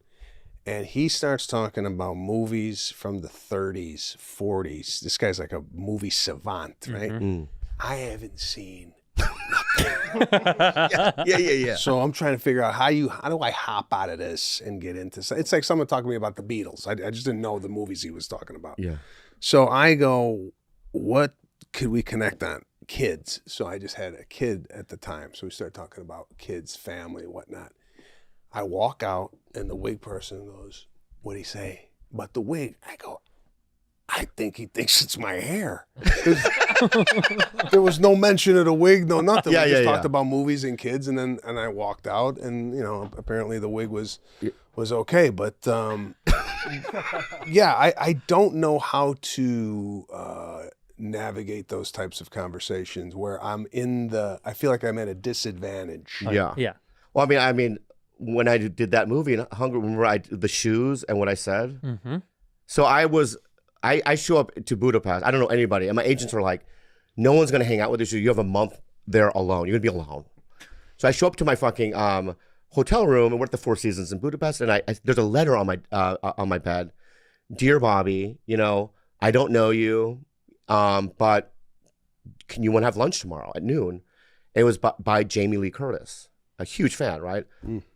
and he starts talking about movies from the 30s, 40s. This guy's like a movie savant, right? Mm-hmm. I haven't seen Yeah. So I'm trying to figure out how do I hop out of this and get into. It's like someone talking to me about the Beatles. I just didn't know the movies he was talking about. Yeah. So I go, what could we connect on? Kids. So I just had a kid at the time. So we started talking about kids, family, whatnot. I walk out and the wig person goes, what'd he say? But the wig, I go, I think he thinks it's my hair. There was no mention of the wig, no nothing. We just talked about movies and kids, and I walked out, and you know, apparently the wig was okay, but I don't know how to navigate those types of conversations where I feel like I'm at a disadvantage. Yeah. Well, I mean, when I did that movie in Hungary, remember the shoes and what I said? Mm-hmm. So I show up to Budapest. I don't know anybody. And my agents are like, no one's going to hang out with you. You have a month there alone. You're going to be alone. So I show up to my fucking hotel room, and we're at the Four Seasons in Budapest. And there's a letter on my bed. Dear Bobby, you know, I don't know you, but can you want to have lunch tomorrow at noon? And it was by Jamie Lee Curtis. A huge fan, right?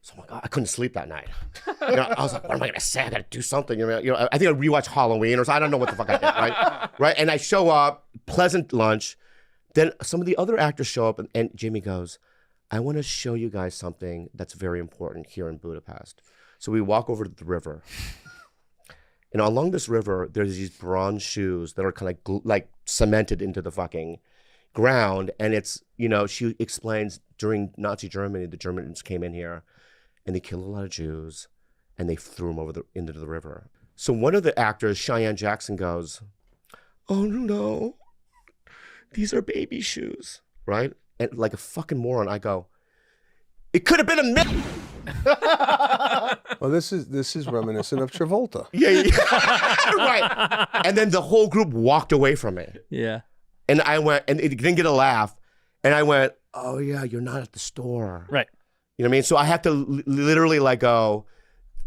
So I'm like, I couldn't sleep that night. You know, I was like, what am I gonna say? I gotta do something. You know, I think I rewatched Halloween or something. I don't know what the fuck I did, right? Right? And I show up, pleasant lunch. Then some of the other actors show up, and Jamie goes, I want to show you guys something that's very important here in Budapest. So we walk over to the river. And along this river, there's these bronze shoes that are kind of like cemented into the fucking ground. And it's, you know, she explains during Nazi Germany, the Germans came in here and they killed a lot of Jews. and they threw him into the river. So one of the actors, Cheyenne Jackson, goes, "Oh no, these are baby shoes," right? And like a fucking moron, I go, "It could have been a myth." Well, this is reminiscent of Travolta. Yeah. Right. And then the whole group walked away from it. Yeah. And I went, and it didn't get a laugh. And I went, "Oh yeah, you're not at the store." Right. You know what I mean? So I have to literally like go,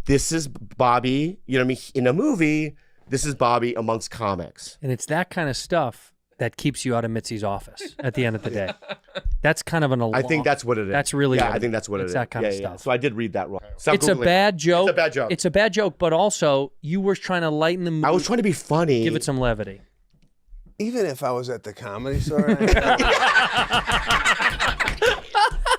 "This is Bobby," you know what I mean? In a movie, this is Bobby amongst comics. And it's that kind of stuff that keeps you out of Mitzi's office at the end of the day. That's kind of an alarm. I think that's what it is. That's really yeah. what I think that's what it is. It's that kind of stuff. So I did read that wrong. Stop It's a Googling. bad joke. It's a bad joke. It's a bad joke, but also you were trying to lighten the mood. I was trying to be funny. Give it some levity. Even if I was at the Comedy Store,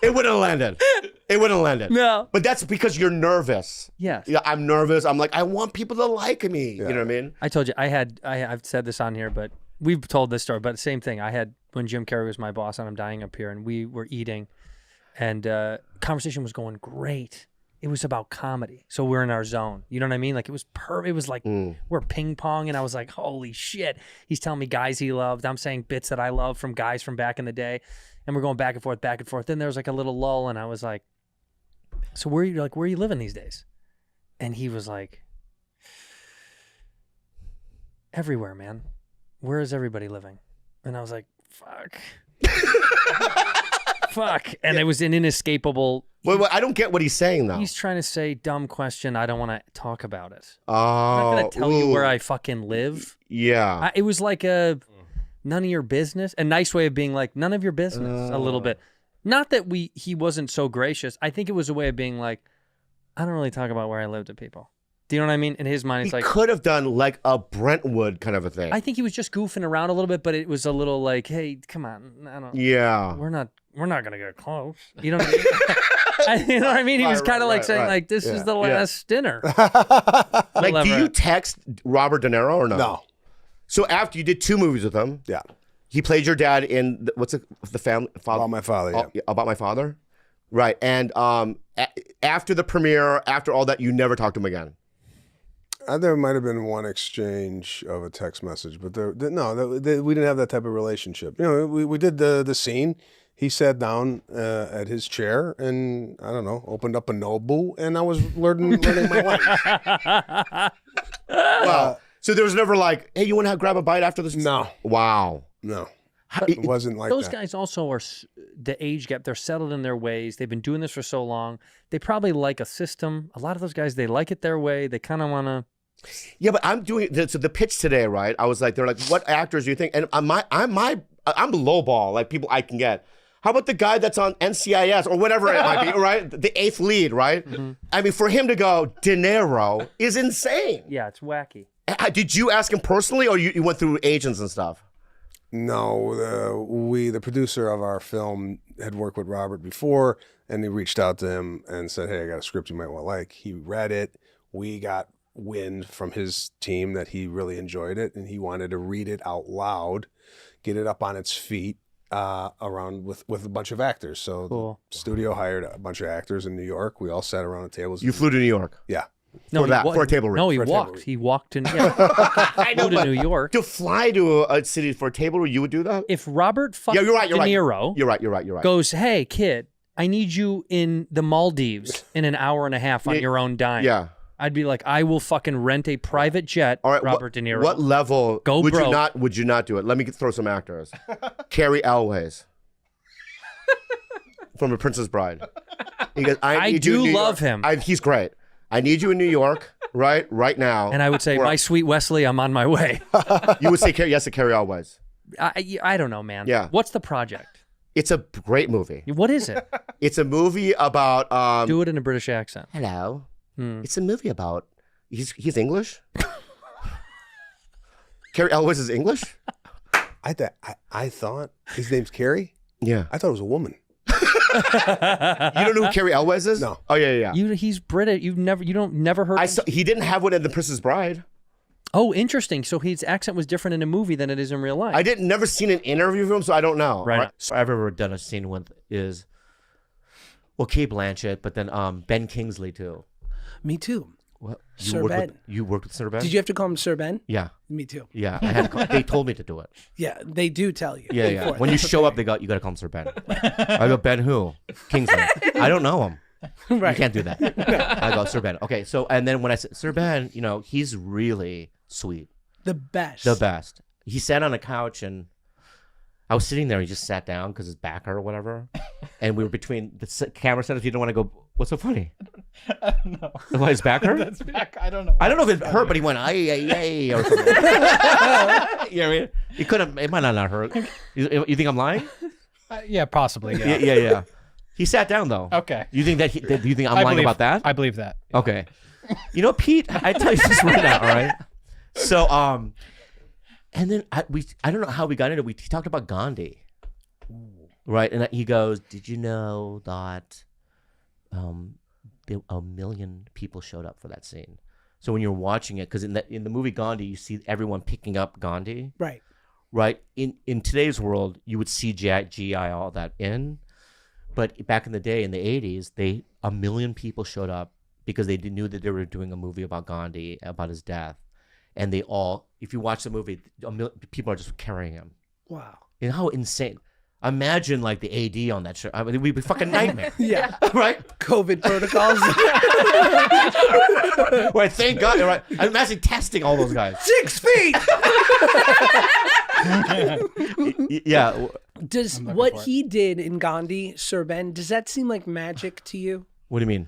It wouldn't have landed. It wouldn't have landed. No. But that's because you're nervous. Yes. Yeah, I'm nervous. I'm like, I want people to like me. You know what I mean? I told you I've said this on here, but we've told this story. But same thing. I had when Jim Carrey was my boss and I'm dying up here, and we were eating, and conversation was going great. It was about comedy, so we're in our zone. You know what I mean? Like it was It was like we're ping pong, and I was like, holy shit. He's telling me guys he loved. I'm saying bits that I love from guys from back in the day, and we're going back and forth, back and forth. Then there was like a little lull, and I was like, so where are you living these days? And he was like, everywhere, man. Where is everybody living? And I was like, fuck. Fuck. And it was an inescapable. Wait, I don't get what he's saying though. He's trying to say, dumb question. I don't want to talk about it. Oh, I'm not going to tell you where I fucking live. Yeah. It was like a none of your business. A nice way of being like, none of your business, a little bit. Not that he wasn't so gracious. I think it was a way of being like, I don't really talk about where I live to people. Do you know what I mean? In his mind, it's he like could have done like a Brentwood kind of a thing. I think he was just goofing around a little bit, but it was a little like, hey, come on, I don't. Yeah. We're not gonna get close. You know what I mean? You know what I mean? He was kind of like saying like, this is the last dinner. Like, do you text Robert De Niro or no? no. So after you did 2 movies with him, Yeah. he played your dad in the family father About my father, yeah. About My Father, right? And after the premiere, after all that, you never talked to him again. There might have been one exchange of a text message, but we didn't have that type of relationship. You know, we did the scene. He sat down at his chair and, I don't know, opened up a Nobu, and I was learning my life. Wow. So there was never like, hey, you want to grab a bite after this? No. Wow. No. It wasn't like Those that. guys also are the age gap. They're settled in their ways. They've been doing this for so long. They probably like a system. A lot of those guys, they like it their way. They kind of want to. Yeah, but I'm doing the pitch today, right? I was like, they're like, what actors do you think? And I'm lowball, like people I can get. How about the guy that's on NCIS or whatever it might be, right? The 8th lead, right? Mm-hmm. I mean, for him to go De Niro is insane. Yeah, it's wacky. Did you ask him personally, or you went through agents and stuff? No, the producer of our film had worked with Robert before, and he reached out to him and said, hey, I got a script you might want to like. He read it. We got wind from his team that he really enjoyed it, and he wanted to read it out loud, get it up on its feet around with a bunch of actors. So cool. The studio hired a bunch of actors in New York. We all sat around the tables. You flew to New York? Yeah. No, for a table read. No, he For a table walked. read. He walked in. I know, to but New York. to fly to a city for a table read, you would do that? If Robert Yeah, you're right. De Niro You're right. goes, hey, kid, I need you in the Maldives in an hour and a half on your own dime. Yeah. I'd be like, I will fucking rent a private jet, All right, Robert De Niro. What level Go would broke. you not do it? Let me throw some actors. Carrie Elways from The Princess Bride. He goes, I need you in do New love York. him. He's great. I need you in New York, right now. And I would say, my sweet Wesley, I'm on my way. You would say yes to Carrie Elways. I don't know, man. Yeah. What's the project? It's a great movie. What is it? It's a movie about. Do it in a British accent. Hello. It's a movie about. He's English. Carrie Elways is English. I thought his name's Carrie. Yeah. I thought it was a woman. You don't know who Carrie Elways is? No. Oh yeah. He's British. You never heard. He didn't have one in The Princess Bride. Oh, interesting. So his accent was different in a movie than it is in real life. I never seen an interview of him, so I don't know. Right. So I've ever done a scene with is, well, Kate Blanchett, but then Ben Kingsley too. Me too. What? Sir worked Ben. with, you worked with Sir Ben? Did you have to call him Sir Ben? Yeah. Me too. Yeah. I had to call, they told me to do it. Yeah, they do tell you. Yeah, yeah. before. When you That's show okay. up, you got to call him Sir Ben. I go, Ben who? Kingsley. I don't know him. Right. You can't do that. I go, Sir Ben. Okay, so, and then when I said, Sir Ben, he's really sweet. The best. The best. He sat on a couch and I was sitting there. He just sat down because his back hurt or whatever. And we were between the camera setups. You don't want to go, what's so funny? I don't know. Why his back hurt? That's back. I don't know. I don't know if it hurt, but he went, ay, or something. You know what I mean? It might not hurt. You think I'm lying? Yeah, possibly. Yeah. Yeah. He sat down though. Okay. You think do you think I'm I lying believe- about that? I believe that. Okay. Pete, I tell you this right now, all right? So, and then I don't know how we got into it. He talked about Gandhi. Right? And he goes, did you know that 1 million people showed up for that scene? So when you're watching it, because in the movie Gandhi, you see everyone picking up Gandhi. Right. Right? In today's world, you would CGI all that in. But back in the day, in the 80s, 1 million people showed up because they knew that they were doing a movie about Gandhi, about his death. And they all, if you watch the movie, people are just carrying him. Wow. You know how insane. Imagine like the AD on that show. I mean, it would be a fucking nightmare. Yeah. Right? COVID protocols. Right, thank God. Right. I imagine testing all those guys. 6 feet. Yeah. Does what he did in Gandhi, Sir Ben, does that seem like magic to you? What do you mean?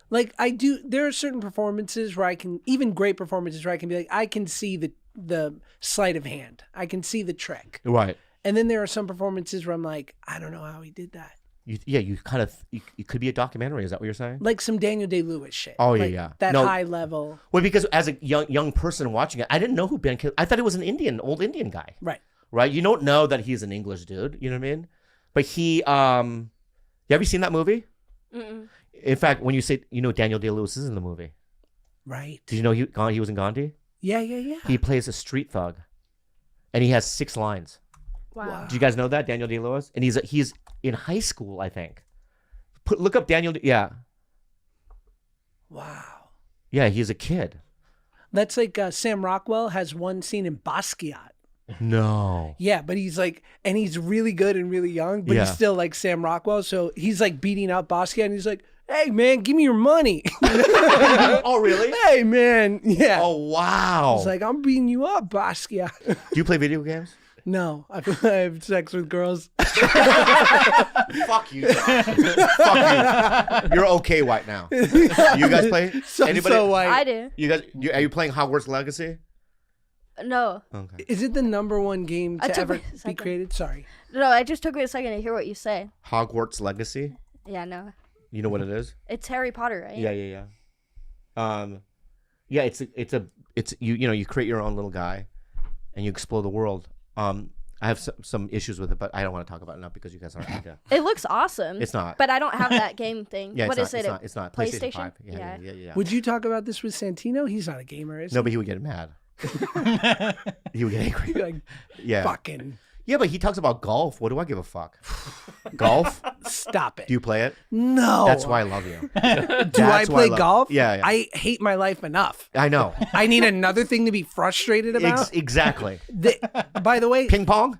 Like there are certain performances where even great performances where I can be like, I can see the sleight of hand. I can see the trick. Right. And then there are some performances where I'm like, I don't know how he did that. You kind of, it could be a documentary. Is that what you're saying? Like some Daniel Day-Lewis shit. Oh, yeah, Like yeah. That No. high level. Well, because as a young person watching it, I didn't know who Ben Kingsley. I thought he was an old Indian guy. Right. Right? You don't know that he's an English dude. You know what I mean? But have you seen that movie? Mm-mm. In fact, when you say, Daniel Day-Lewis is in the movie. Right. Did you know he was in Gandhi? Yeah. He plays a street thug. And he has 6 lines. Wow. Do you guys know that, Daniel Day-Lewis? And he's in high school, I think. Look up Daniel. Yeah. Wow. Yeah, he's a kid. That's like Sam Rockwell has one scene in Basquiat. No. Yeah, but he's like, and he's really good and really young, but Yeah. he's still like Sam Rockwell. So he's like beating up Basquiat and he's like, hey man, give me your money. Oh, really? Hey man. Yeah. Oh, wow. It's like, I'm beating you up, Basquiat. Do you play video games? No, I have sex with girls. Fuck you. Fuck you. You're okay white now. You guys play? So white. I do. You guys, are you playing Hogwarts Legacy? No. Okay. Is it the #1 game I to took ever a be second. created? Sorry. No, I just took me a second to hear what you say. Hogwarts Legacy? Yeah, no. You know what it is? It's Harry Potter, right? Yeah. Yeah, it's you create your own little guy and you explore the world. I have some issues with it, but I don't want to talk about it now because you guys aren't into it. It looks awesome. It's not. But I don't have that game thing. Yeah, What it's is not, it? It's not. PlayStation? 5. Yeah. Would you talk about this with Santino? He's not a gamer, is he? No, but he would get mad. He would get angry. Like, Yeah. fucking Yeah, but he talks about golf. What do I give a fuck? Golf? stop it. Do you play it? No. That's why I love you. Do I play golf? Yeah. I hate my life enough. I know. I need another thing to be frustrated about. Exactly. By the way, Ping pong?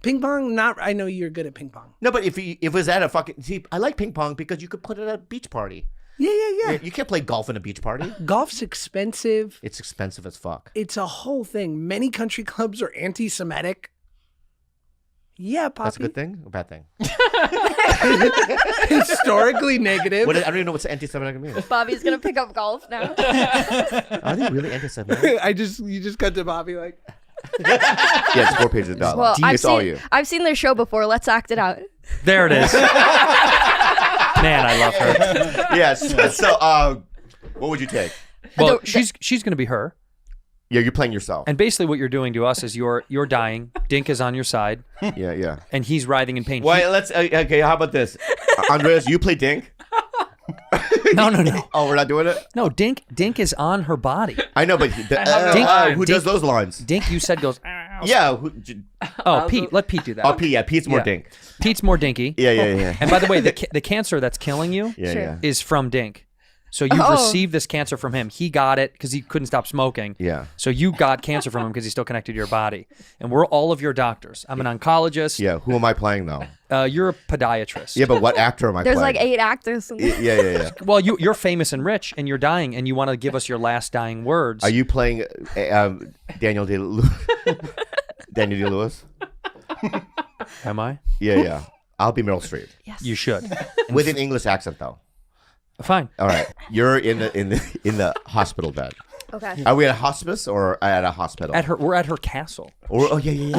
ping pong, I know you're good at ping pong. No, but if it was at a fucking... See, I like ping pong because you could put it at a beach party. Yeah. You can't play golf in a beach party. Golf's expensive. It's expensive as fuck. It's a whole thing. Many country clubs are anti-Semitic. Yeah, Poppy. That's a good thing or bad thing? Historically negative. I don't even know what anti-Semitic means. Bobby's going to pick up golf now. Are they really anti-Semitic? You just cut to Bobby like. Yeah, it's 4 pages of dialogue. Well, It's all you. I've seen their show before. Let's act it out. There it is. Man, I love her. Yes. So, what would you take? Well, she's going to be her. Yeah, you're playing yourself. And basically what you're doing to us is you're dying. Dink is on your side. Yeah. And he's writhing in pain. Well, let's... Okay, how about this? Andreas, you play Dink? No. Oh, we're not doing it? No, Dink is on her body. I know, but who does those lines? Dink, you said goes... Yeah. Oh, Pete. Let Pete do that. Oh, Pete. Yeah, Pete's more Dink. Pete's more dinky. Yeah. And by the way, the cancer that's killing you Sure. is from Dink. So you've received this cancer from him. He got it because he couldn't stop smoking. Yeah. So you got cancer from him because he's still connected to your body. And we're all of your doctors. I'm an oncologist. Yeah. Who am I playing though? You're a podiatrist. Yeah, but what actor am I There's playing? like 8 actors. Yeah. Well, you're famous and rich, and you're dying, and you want to give us your last dying words. Are you playing Daniel Day-Lewis? Am I? Yeah. I'll be Meryl Streep. Yes. You should. With an English accent though. Fine. All right. You're in the hospital bed. Okay. Are we at a hospice or at a hospital? We're at her castle. Yeah. We're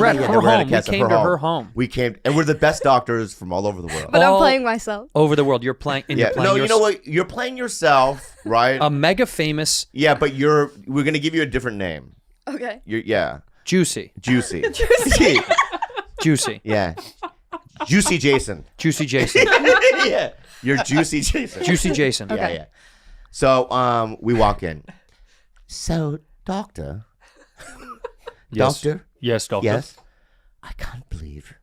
at yeah, her we're at a home. We castle, came to her home. We came, and we're the best doctors from all over the world. But I'm All playing myself. over the world. You're playing. And Yeah. you're playing No, you know what? You're playing yourself, right? A mega famous Yeah, but we're gonna give you a different name. Okay. Yeah. Juicy. Juicy. Juicy. Yeah. Juicy Jason. Juicy Jason. Yeah. You're Juicy Jason. Juicy Jason. Yeah. So we walk in. So, doctor. Yes. Doctor? Yes, doctor. Yes. I can't believe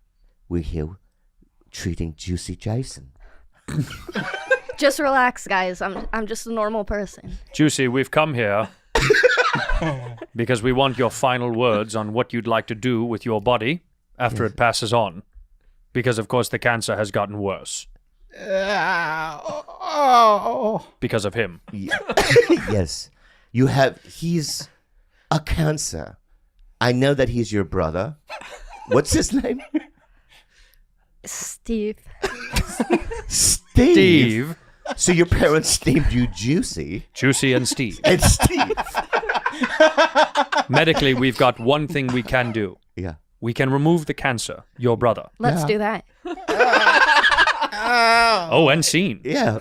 we're here treating Juicy Jason. Just relax, guys. I'm just a normal person. Juicy, we've come here because we want your final words on what you'd like to do with your body after it passes on. Because, of course, the cancer has gotten worse. Because of him. Yes. He's a cancer. I know that he's your brother. What's his name? Steve. Steve. So your parents named you Juicy. Juicy and Steve. And Steve. Medically, we've got one thing we can do. Yeah. We can remove the cancer, your brother. Let's do that. Oh, and scene. Yeah.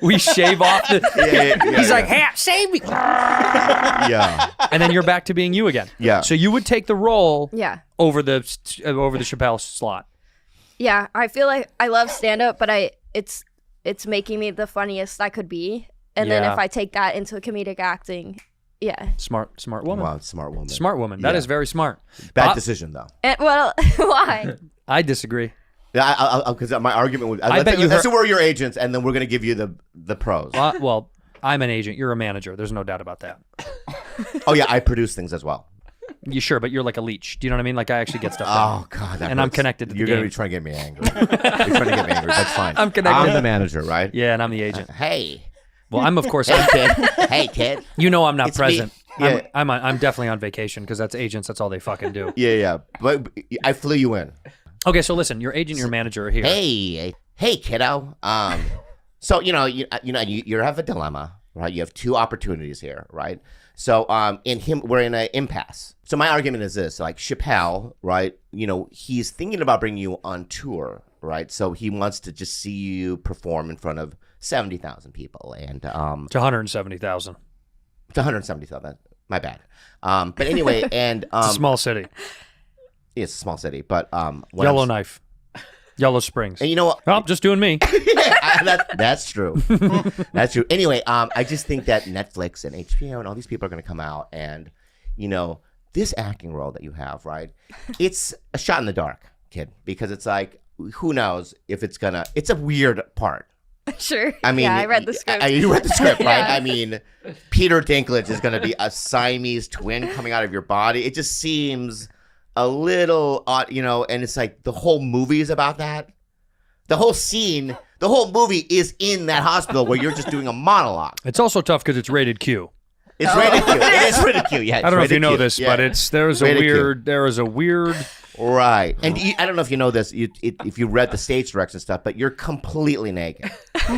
We shave off the... Yeah, He's like, hey, save me. Yeah. And then you're back to being you again. Yeah. So you would take the role Yeah. over the Chappelle slot. Yeah. I feel like I love stand up, but it's making me the funniest I could be. And then Yeah. if I take that into comedic acting, yeah. Smart woman. Wow, smart woman. Smart woman. That is very smart. Bad decision, though. And well, why? I disagree. Yeah, because my argument would. Let's say we're your agents, and then we're going to give you the pros. Well, I'm an agent. You're a manager. There's no doubt about that. Oh yeah, I produce things as well. You sure? But you're like a leech. Do you know what I mean? Like I actually get stuff Oh done. God, that And I'm hurts. connected to the You're going to game. be trying to get me angry. You're trying to get me angry. That's fine. I'm connected. I'm the manager, right? Yeah, and I'm the agent. Hey. Well, I'm of course. Hey, kid. Hey, kid. You know I'm not It's me. present. Yeah. I'm definitely on vacation because that's agents. That's all they fucking do. Yeah. But I flew you in. Okay, so listen, your agent, your manager are here. Hey, kiddo. So you have a dilemma, right? You have two opportunities here, right? So we're in an impasse. So my argument is this: like Chappelle, right? He's thinking about bringing you on tour, right? So he wants to just see you perform in front of 70,000 people, and To 170,000. to 170,000. My bad. But anyway, and It's a small city. it's a small city, but Yellowknife. Yellow Springs. And you know what? Oh, just doing me. That's true. That's true. Anyway, I just think that Netflix and HBO and all these people are going to come out, and this acting role that you have, right? It's a shot in the dark, kid, because it's like, who knows if it's a weird part. Sure. I mean, yeah, I read the script. You read the script, right? Yeah. I mean, Peter Dinklage is going to be a Siamese twin coming out of your body. It just seems a little odd, and it's like the whole movie is about that. The whole scene, the whole movie is in that hospital where you're just doing a monologue. It's also tough because it's rated Q. It's rated Q. It is rated Q. Yeah, I don't know if you know this, but there is a weird. Right, and I don't know if you know this. If you read the stage directs and stuff, but you're completely naked.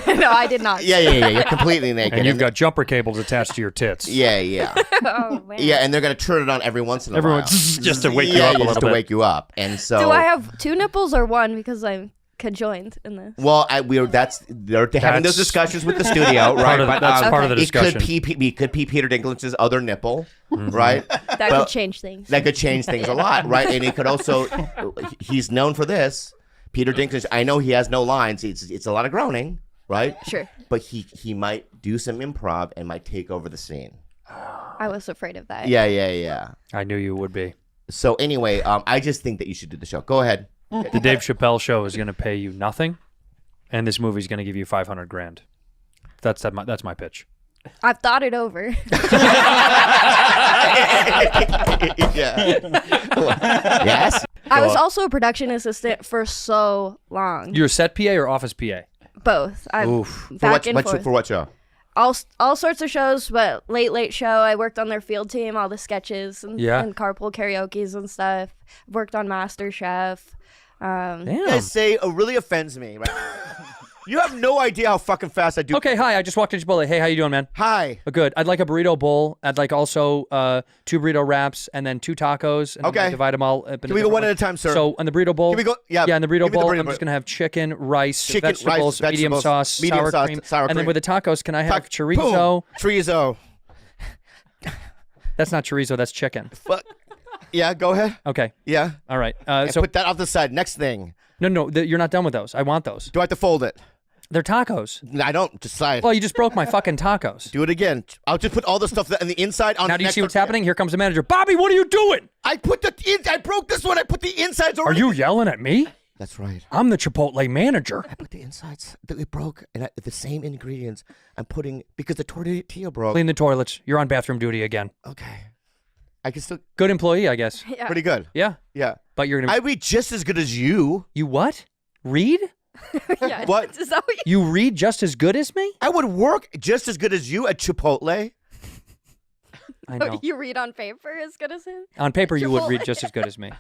No, I did not. Yeah. You're completely naked, And you've got jumper cables attached to your tits. Yeah. Oh man. Yeah, and they're gonna turn it on every once in a while, just to wake you up a little just to bit. wake you up. And so, Do I have 2 nipples or 1 because I'm conjoined in this? well, they're having those discussions with the studio, right? That's part of the discussion. It could be Peter Dinklage's other nipple, right? That could change things. That could change things a lot, right? And it could also, he's known for this. Peter Dinklage, I know he has no lines. It's a lot of groaning, right? Sure. But he might do some improv and might take over the scene. I was afraid of that. Yeah. I knew you would be. So anyway, I just think that you should do the show. Go ahead. The Dave Chappelle show is going to pay you nothing, and this movie's going to give you 500 grand. That's my pitch. I've thought it over. Yeah. Yes. I was also a production assistant for so long. You're a set PA or office PA? Both. I'm Oof. back and forth. For what show? All sorts of shows, but Late Show, I worked on their field team, all the sketches and carpool karaoke's and stuff. Worked on MasterChef. Damn. You guys say really offends me right now. You have no idea how fucking fast I do. Okay, hi. I just walked to Chipotle. Hey, how you doing, man? Hi. Good. I'd like a burrito bowl. I'd like also 2 burrito wraps and then 2 tacos. And Okay. then divide them all up. Can we go one at a time, sir? So on the burrito bowl. Can we go? Yeah. Yeah, in the burrito give me bowl, burrito I'm just gonna have chicken, rice, Chicken, rice, vegetables, medium vegetables, sauce, medium sour sauce, cream, sour and then cream. with the tacos, can I have Tac- chorizo? Boom. Chorizo. That's not chorizo. That's chicken. Fuck. Yeah, go ahead. Okay. Yeah. All right. And So put that off the side. Next thing. no, you're not done with those. I want those. Do I have to fold it? They're tacos. I don't. Just side. Well, you just broke my fucking tacos. Do it again. I'll just put all the stuff on the inside on Now, the do you next see what's one. happening? Here comes the manager. Bobby, what are you doing? I broke this one. I put the insides Are already. you yelling at me? That's right. I'm the Chipotle manager. I put the insides. It broke, and the same ingredients I'm putting because the tortilla broke. Clean the toilets. You're on bathroom duty again. Okay. I can still Good employee, I guess. Yeah. pretty good. Yeah. Yeah. But you're gonna. I read just as good as you. You what? Read? Yeah. What? Is that what You read just as good as me? I would work just as good as you at Chipotle. I know. you read on paper as good as him? On paper, you would read Chipotle. just as good as me.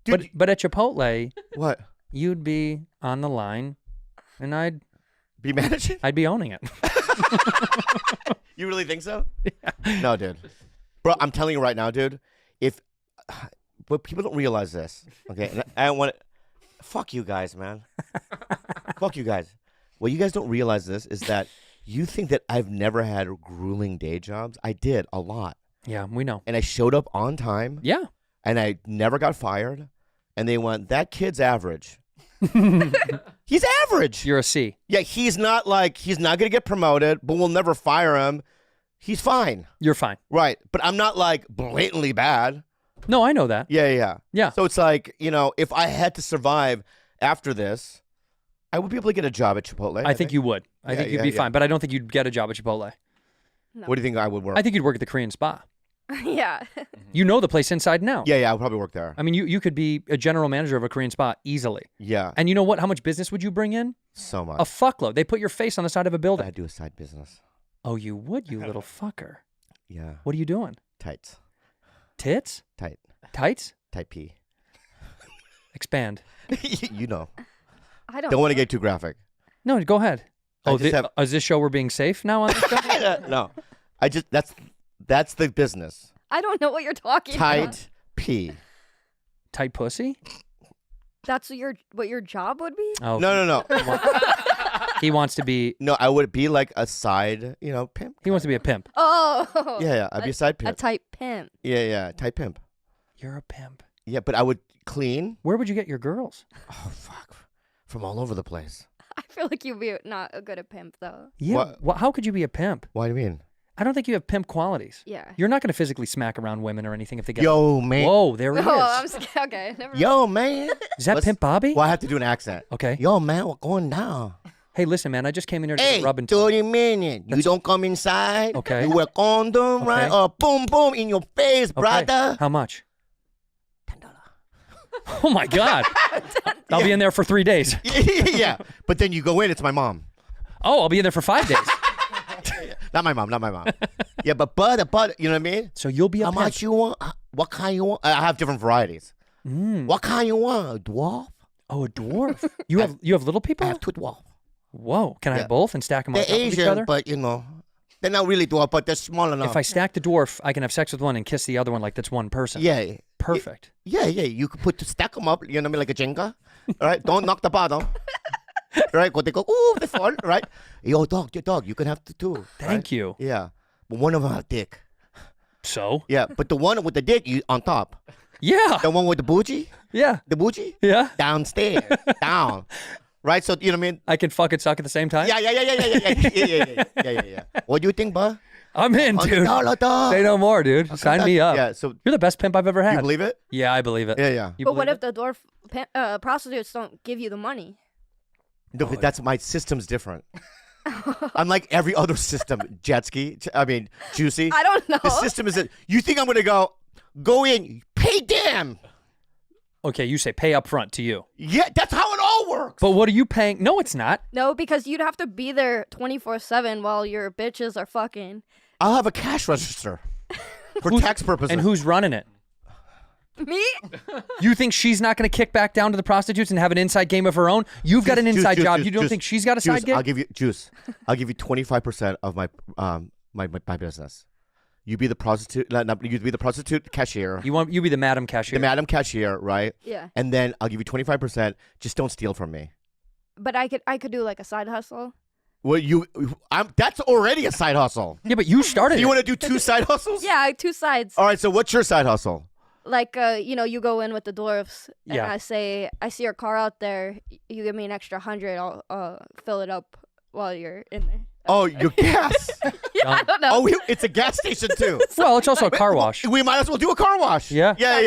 Dude, But at Chipotle, what? you'd be on the line, and I'd Be managing? be owning it. You really think so? No, dude. Bro, I'm telling you right now, dude. But people don't realize this, okay? And I don't want to. Fuck you guys, man. Fuck you guys. What you guys don't realize this is that you think that I've never had grueling day jobs. I did a lot. Yeah, we know. And I showed up on time. Yeah. And I never got fired. And they went, that kid's average. He's average. You're a C. Yeah, he's not going to get promoted, but we'll never fire him. He's fine. You're fine. Right. But I'm not like blatantly bad. No, I know that. Yeah. Yeah. So it's like, if I had to survive after this, I would be able to get a job at Chipotle. I think you would. I think you'd be fine, but I don't think you'd get a job at Chipotle. No. What do you think I would work? I think you'd work at the Korean spa. Yeah. You know the place inside and out. Yeah, I would probably work there. I mean, you could be a general manager of a Korean spa easily. Yeah. And you know what? How much business would you bring in? So much. A fuckload. They put your face on the side of a building. I'd do a side business. Oh, you would, you little fucker. Yeah. What are you doing? Tights. Tits? Tight. Tights? Tight P. Expand. You know. I don't Don't want to know. get too graphic. No, go ahead. I Oh, just have- is this show we're being safe now on this show? No. That's the business. I don't know what you're talking about. Tight P. Tight pussy? That's what your job would be? Oh, No. he wants to be. No, I would be like a side, pimp. He wants to be a pimp. Oh. Yeah. I'd be a side A pimp. type pimp. Yeah. Tight pimp. You're a pimp. Yeah, but I would clean. Where would you get your girls? Oh, fuck. From all over the place. I feel like you'd be not a good at pimp though. Yeah. How could you be a pimp? Why do you mean? I don't think you have pimp qualities. Yeah. You're not going to physically smack around women or anything if they get. Yo, man. Whoa, there he is. Oh, I'm scared. Okay, never mind. Yo, man. Is that Let's- Pimp Bobby? Well, I have to do an accent. Okay. Yo, man, what's going down? Hey, listen, man. I just came in here to Hey, get rubbing. 30 minutes. You don't come inside. Okay. You wear condom, right? Okay. Or boom, boom in your face, brother. How much? $10. Oh my God. I'll be in there for 3 days. Yeah. But then you go in, it's my mom. Oh, I'll be in there for 5 days. Not my mom. Yeah, but butter, you know what I mean? So you'll be a How pimp. much you want? What kind you want? I have different varieties. Mm. What kind you want? A dwarf? Oh, a dwarf. You have little people? I have 2 dwarf. Whoa. Can I Yeah. have both and stack them on They're top of each Asian, other? but they're not really dwarf, but they're small enough. If I stack the dwarf, I can have sex with one and kiss the other one like that's one person. Yeah. Perfect. Yeah. You could stack them up, you know what I mean, like a Jenga. All right? Don't knock the bottom. Right? They go, ooh, they fall, right? Yo, dog, you can have the 2. Thank you. Yeah. But one of them have dick. So? Yeah, but the one with the dick, you on top. Yeah. The one with the bougie? Yeah. The bougie? Yeah. Downstairs. Down. Right? So, you know what I mean? I can fuck and suck at the same time? Yeah. What do you think, bud? I'm in, dude. $100, dog. Say no more, dude. Sign me up. Yeah, so You're the best pimp I've ever had. you believe it? Yeah, I believe it. Yeah. You But what believe if the dwarf prostitutes don't give you the money? No, but that's my system's different. Unlike every other system, jet ski. I mean, Juicy. I don't know. The system is that you think I'm going to go in, pay damn. Okay, you say pay up front to you. Yeah, that's how it all works. But what are you paying? No, it's not. No, because you'd have to be there 24/7 while your bitches are fucking. I'll have a cash register for tax purposes. And who's running it? Me? You think she's not going to kick back down to the prostitutes and have an inside game of her own? You've got an inside job. You don't think she's got a side gig? I'll give you 25% of my my business. You be the prostitute. You be the prostitute cashier. You be the madam cashier. The madam cashier, right? Yeah. And then I'll give you 25%. Just don't steal from me. But I could do like a side hustle. Well, that's already a side hustle. Yeah, but you started. You want to do 2 side hustles? Yeah, 2 sides. All right. So what's your side hustle? Like you go in with the dwarfs and Yeah. I see your car out there. You give me an extra 100. I'll fill it up while you're in there. Oh, your gas. Yeah, I don't know. Oh, it's a gas station too. Well, it's also a car wash. We might as well do a car wash. Yeah. Yeah.